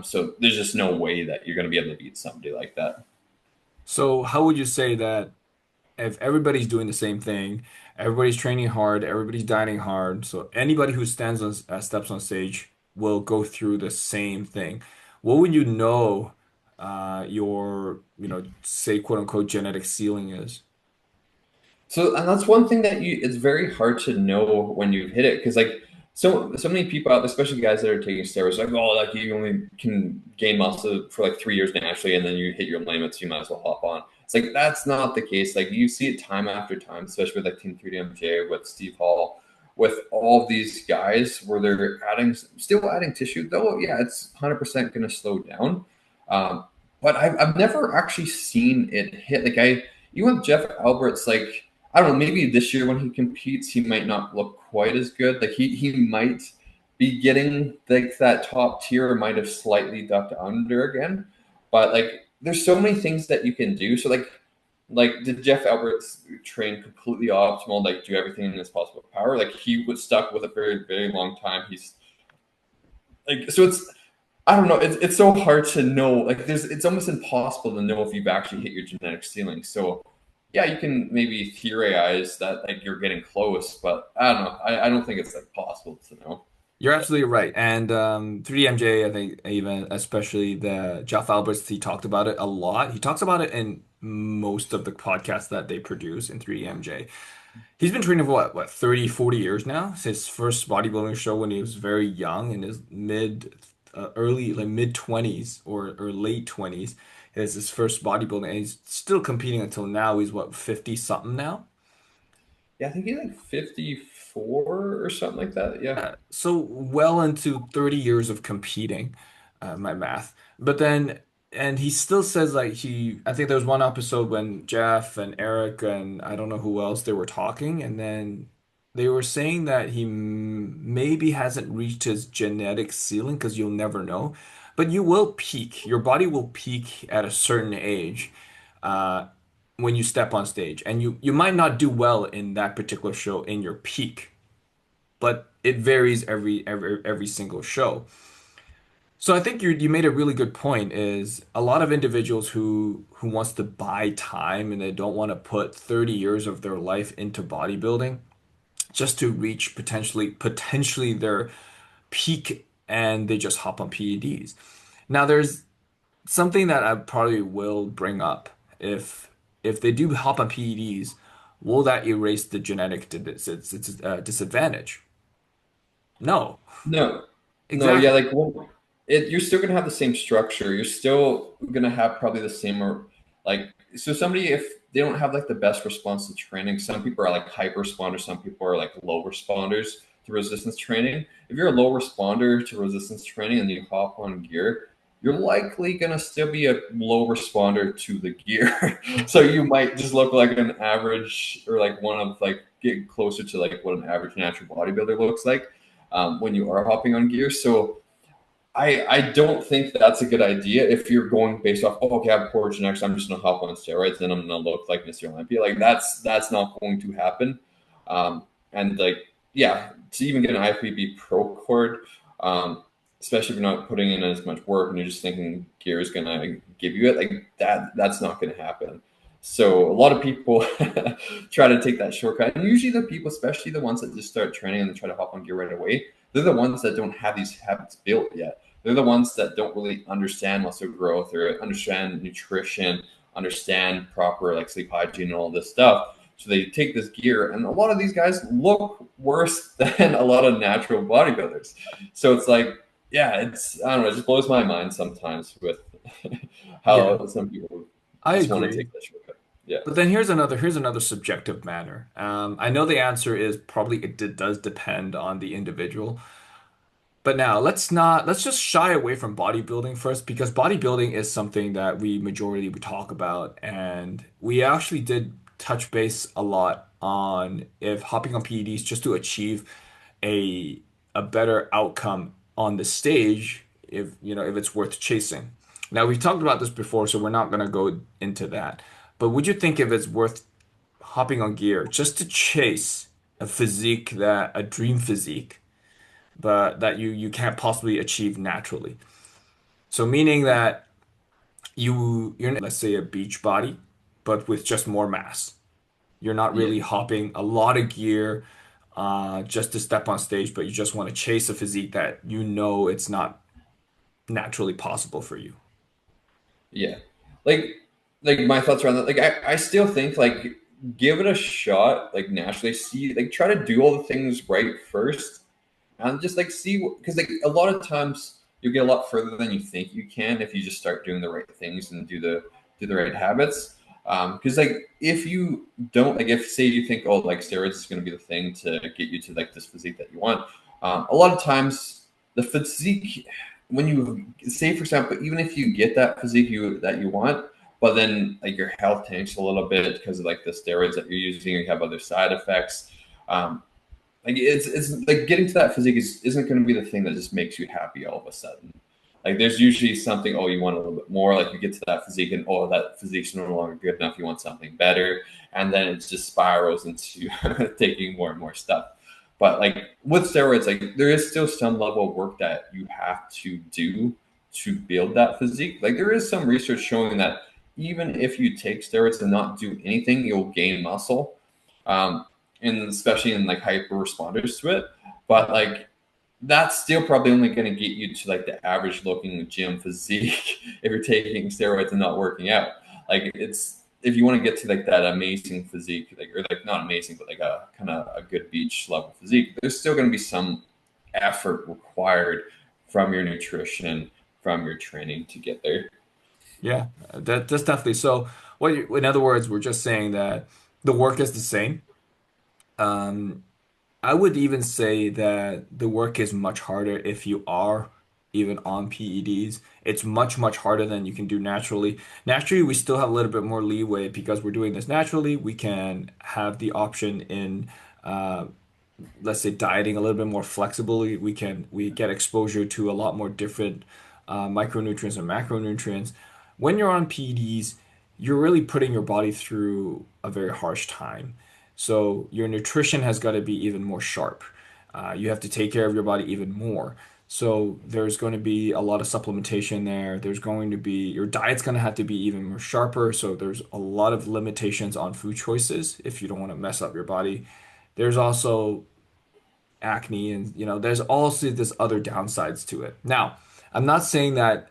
So there's just no way that you're going to be able to beat somebody like that. So how would you say that if everybody's doing the same thing, everybody's training hard, everybody's dieting hard, so anybody who stands on steps on stage will go through the same thing. What would you know your, say quote unquote genetic ceiling is? So, and that's one thing that it's very hard to know when you hit it because like so many people out, especially guys that are taking steroids, like oh, like you only can gain muscle for like 3 years naturally, and then you hit your limits, you might as well hop on. It's like that's not the case. Like you see it time after time, especially with like Team 3DMJ, with Steve Hall, with all of these guys where they're still adding tissue. Though, yeah, it's 100% going to slow down. Um, but I've never actually seen it hit. Like even with Jeff Albert's like. I don't know, maybe this year when he competes, he might not look quite as good. Like he might be getting like that top tier, or might have slightly ducked under again. But like there's so many things that you can do. So like did Jeff Alberts train completely optimal, like do everything in his possible power? Like he was stuck with a very, very long time. He's like so it's I don't know. It's so hard to know. Like it's almost impossible to know if you've actually hit your genetic ceiling. So yeah, you can maybe theorize that like you're getting close, but I don't know. I don't think it's like possible to know. You're absolutely right. And 3DMJ, I think even especially the Jeff Alberts, he talked about it a lot. He talks about it in most of the podcasts that they produce in 3DMJ. He's been training for what, 30, 40 years now? His first bodybuilding show when he was very young in his early, like mid 20s or late 20s is his first bodybuilding. And he's still competing until now. He's what, 50 something now? Yeah, I think he's like 54 or something like that. Yeah. So well into 30 years of competing, my math. But then, and he still says like I think there was one episode when Jeff and Eric and I don't know who else they were talking, and then they were saying that he maybe hasn't reached his genetic ceiling because you'll never know. But you will peak. Your body will peak at a certain age, uh, when you step on stage, and you might not do well in that particular show in your peak, but it varies every single show. So I think you made a really good point is a lot of individuals who wants to buy time and they don't want to put 30 years of their life into bodybuilding just to reach potentially their peak and they just hop on PEDs. Now there's something that I probably will bring up if they do hop on PEDs, will that erase the genetic disadvantage? No. No, no, yeah, Exactly. like well, you're still gonna have the same structure. You're still gonna have probably the same, or like, so somebody if they don't have like the best response to training, some people are like hyper responders, some people are like low responders to resistance training. If you're a low responder to resistance training and you hop on gear, you're likely gonna still be a low responder to the gear. So you might just look like an average or like one of like getting closer to like what an average natural bodybuilder looks like when you are hopping on gear. So I don't think that's a good idea if you're going based off, oh, okay, I have poor genetics, I'm just gonna hop on steroids, then I'm gonna look like Mr. Olympia. Like that's not going to happen. And like, yeah, to even get an IFBB pro cord, especially if you're not putting in as much work and you're just thinking gear is gonna give you it, like that's not gonna happen. So a lot of people try to take that shortcut. And usually the people, especially the ones that just start training and they try to hop on gear right away, they're the ones that don't have these habits built yet. They're the ones that don't really understand muscle growth or understand nutrition, understand proper like sleep hygiene and all this stuff. So they take this gear, and a lot of these guys look worse than a lot of natural bodybuilders. So it's like, yeah, I don't know, it just blows my mind sometimes with Yeah, how some people I just want to agree. take that shortcut. Yeah. But then here's another subjective matter. I know the answer is probably does depend on the individual. But now let's just shy away from bodybuilding first because bodybuilding is something that we talk about and we actually did touch base a lot on if hopping on PEDs just to achieve a a better outcome on the stage if it's worth chasing. Now we've talked about this before, so we're not gonna go into that. But would you think if it's worth hopping on gear just to chase a dream physique? But that you can't possibly achieve naturally. So meaning that you're let's say a beach body, but with just more mass. You're not Yeah. really hopping a lot of gear just to step on stage, but you just want to chase a physique that you know it's not naturally possible for you. Yeah. Like my thoughts around that. Like I still think like give it a shot, like naturally see like try to do all the things right first and just like see because like a lot of times you get a lot further than you think you can if you just start doing the right things and do the right habits. Because like if you don't like if say you think oh like steroids is going to be the thing to get you to like this physique that you want, a lot of times the physique when you say for example even if you get that physique that you want but then like your health tanks a little bit because of like the steroids that you're using or you have other side effects. Like it's like getting to that physique isn't going to be the thing that just makes you happy all of a sudden. Like there's usually something oh you want a little bit more. Like you get to that physique and oh that physique's no longer good enough. You want something better, and then it just spirals into taking more and more stuff. But like with steroids, like there is still some level of work that you have to do to build that physique. Like there is some research showing that even if you take steroids and not do anything, you'll gain muscle. Um, and especially in like hyper responders to it. But like that's still probably only going to get you to like the average looking gym physique if you're taking steroids and not working out. Like it's if you want to get to like that amazing physique, like or like not amazing, but like a kind of a good beach level physique, there's still going to be some effort required from your nutrition, from your training to get there. Yeah, that's definitely so. In other words, we're just saying that the work is the same. Um, I would even say that the work is much harder if you are even on PEDs. It's much, much harder than you can do naturally. Naturally, we still have a little bit more leeway because we're doing this naturally. We can have the option in, uh, let's say, dieting a little bit more flexibly. We get exposure to a lot more different micronutrients and macronutrients. When you're on PEDs, you're really putting your body through a very harsh time. So your nutrition has got to be even more sharp. You have to take care of your body even more. So there's going to be a lot of supplementation there. There's going to be your diet's going to have to be even more sharper. So there's a lot of limitations on food choices if you don't want to mess up your body. There's also acne and there's also this other downsides to it. Now, I'm not saying that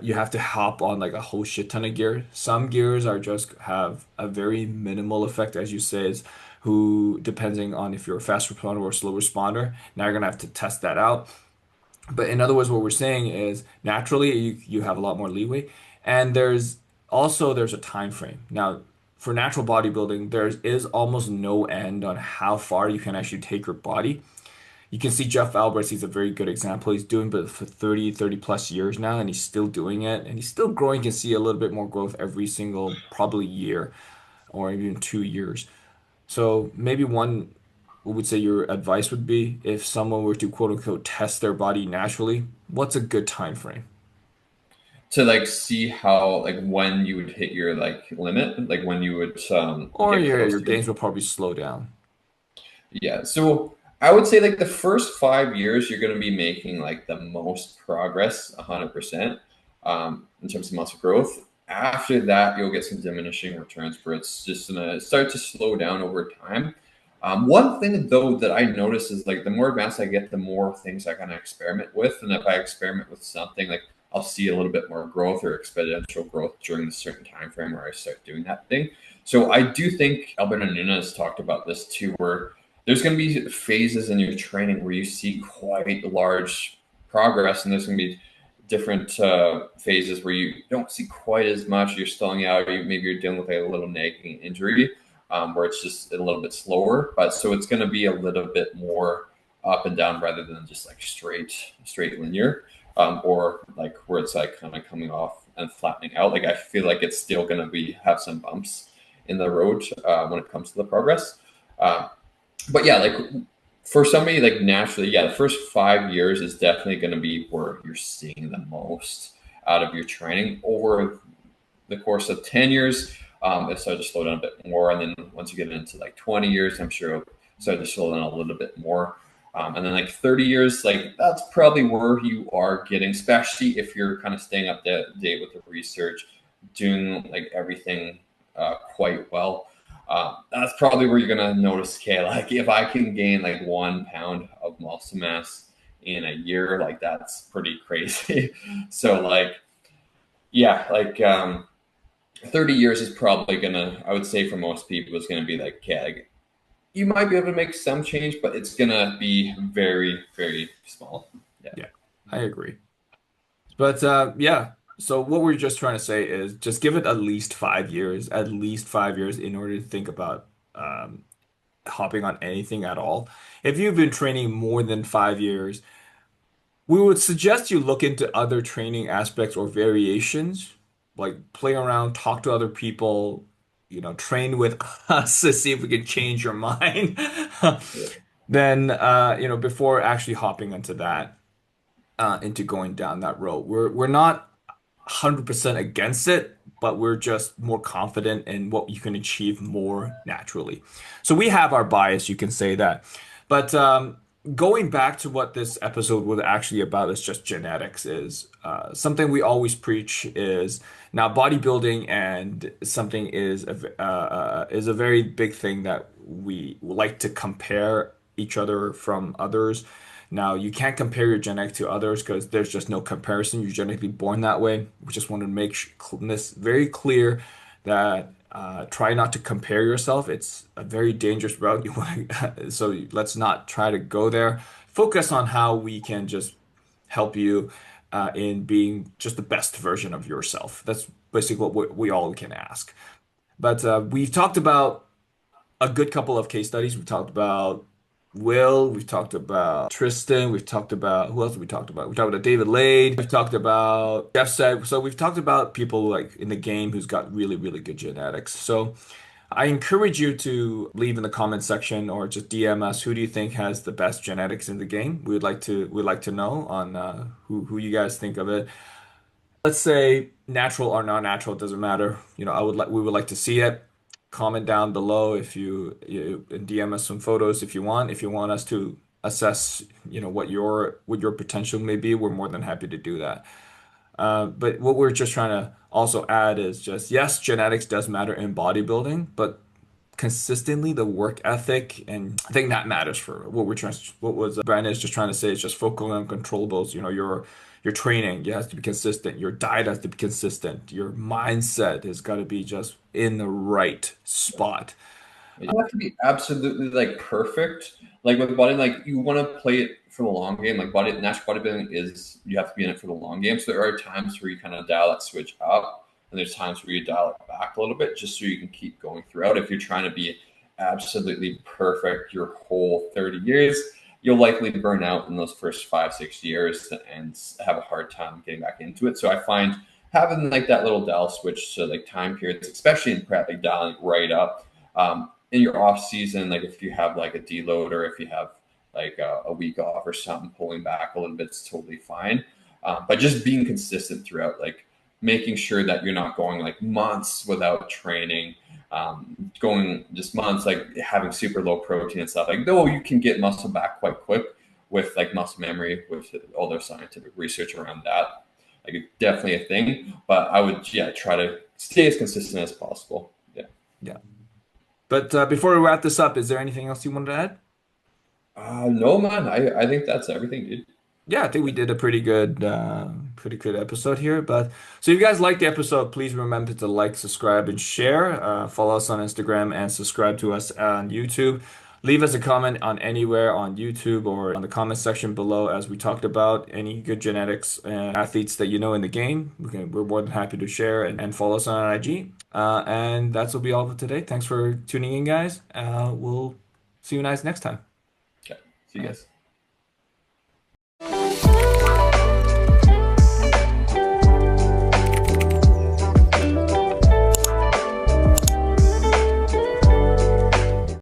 you have to hop on like a whole shit ton of gear. Some gears are just have a very minimal effect, as you said, who depending on if you're a fast responder or a slow responder. Now you're gonna have to test that out. But in other words, what we're saying is naturally you have a lot more leeway, and there's a time frame. Now, for natural bodybuilding, there is almost no end on how far you can actually take your body. You can see Jeff Alberts, he's a very good example. He's doing it for 30 plus years now, and he's still doing it, and he's still growing. You can see a little bit more growth every single, probably year or even 2 years. So maybe what would say your advice would be if someone were to quote unquote test their body naturally, what's a good time frame? To like see how like when you would hit your like limit, like when you would Or get your close your to it. gains will probably slow down. Yeah. So I would say like the first 5 years, you're going to be making like the most progress, 100%, in terms of muscle growth. After that, you'll get some diminishing returns where it's just going to start to slow down over time. One thing though that I notice is like the more advanced I get, the more things I kind of experiment with. And if I experiment with something, like I'll see a little bit more growth or exponential growth during a certain time frame where I start doing that thing. So I do think Alberto Nunes talked about this too, where there's going to be phases in your training where you see quite large progress, and there's going to be different phases where you don't see quite as much. You're stalling out, or maybe you're dealing with like a little nagging injury, where it's just a little bit slower. But so it's going to be a little bit more up and down rather than just like straight linear, or like where it's like kind of coming off and flattening out. Like I feel like it's still going to be have some bumps in the road when it comes to the progress. Uh, but yeah, like for somebody like naturally, yeah, the first 5 years is definitely going to be where you're seeing the most out of your training. Over the course of 10 years, it started to slow down a bit more. And then once you get into like 20 years, I'm sure it'll start to slow down a little bit more. And then like 30 years, like that's probably where you are getting, especially if you're kind of staying up to date with the research, doing like everything quite well. That's probably where you're gonna notice, okay, like if I can gain like 1 pound of muscle mass in a year, like that's pretty crazy. So like, yeah, like 30 years is probably gonna, I would say for most people, is gonna be like, okay, like, you might be able to make some change, but it's gonna be very, very small. Yeah. Yeah, I agree. But yeah, so what we're just trying to say is just give it at least 5 years in order to think about um, hopping on anything at all. If you've been training more than 5 years, we would suggest you look into other training aspects or variations, like play around, talk to other people, train with us to see if we can change your mind. Yeah. Then, before actually hopping into that, into going down that road. We're not 100% against it, but we're just more confident in what you can achieve more naturally. So we have our bias, you can say that. But going back to what this episode was actually about is just genetics is something we always preach is now bodybuilding and something is a very big thing that we like to compare each other from others. Now, you can't compare your genetic to others because there's just no comparison. You're genetically born that way. We just want to make this very clear that try not to compare yourself. It's a very dangerous route. So let's not try to go there. Focus on how we can just help you in being just the best version of yourself. That's basically what we all can ask. But we've talked about a good couple of case studies. We've talked about Will, we've talked about Tristan, we've talked about who else have we talked about? We talked about David Lade, we've talked about Jeff Seid. So we've talked about people like in the game who's got really, really good genetics. So I encourage you to leave in the comment section or just DM us who do you think has the best genetics in the game. We'd like to know on who you guys think of it. Let's say natural or non-natural, it doesn't matter. We would like to see it. Comment down below if you and DM us some photos if you want. If you want us to assess, what your potential may be, we're more than happy to do that. But what we're just trying to also add is just yes, genetics does matter in bodybuilding, but consistently the work ethic and I think that matters for what we're trying what was Brandon is just trying to say is just focus on controllables. Your training, it has to be consistent, your diet has to be consistent, your mindset has got to be just in the right spot. You don't have to be absolutely like perfect. Like with body, like you want to play it for the long game. Like natural bodybuilding is you have to be in it for the long game. So there are times where you kind of dial that switch up, and there's times where you dial it back a little bit, just so you can keep going throughout. If you're trying to be absolutely perfect your whole 30 years, you'll likely burn out in those first 5 6 years and have a hard time getting back into it. So I find having like that little dial switch to like time periods, especially in prep, like dialing right up. In your off season, like if you have like a deload or if you have like a week off or something, pulling back a little bit is totally fine. But just being consistent throughout, like making sure that you're not going like months without training, going just months like having super low protein and stuff. Like though you can get muscle back quite quick with like muscle memory, with all their scientific research around that. Like it's definitely a thing, but I would try to stay as consistent as possible. Yeah. Yeah. But before we wrap this up, is there anything else you wanted to add? No, man. I think that's everything, dude. Yeah, I think we did a pretty good episode here. But so if you guys liked the episode, please remember to like, subscribe, and share. Follow us on Instagram and subscribe to us on YouTube. Leave us a comment on anywhere on YouTube or on the comment section below as we talked about any good genetics and athletes that you know in the game. We're more than happy to share and follow us on IG. And that's will be all for today. Thanks for tuning in, guys. We'll see you guys next time. Okay. See you All right. guys.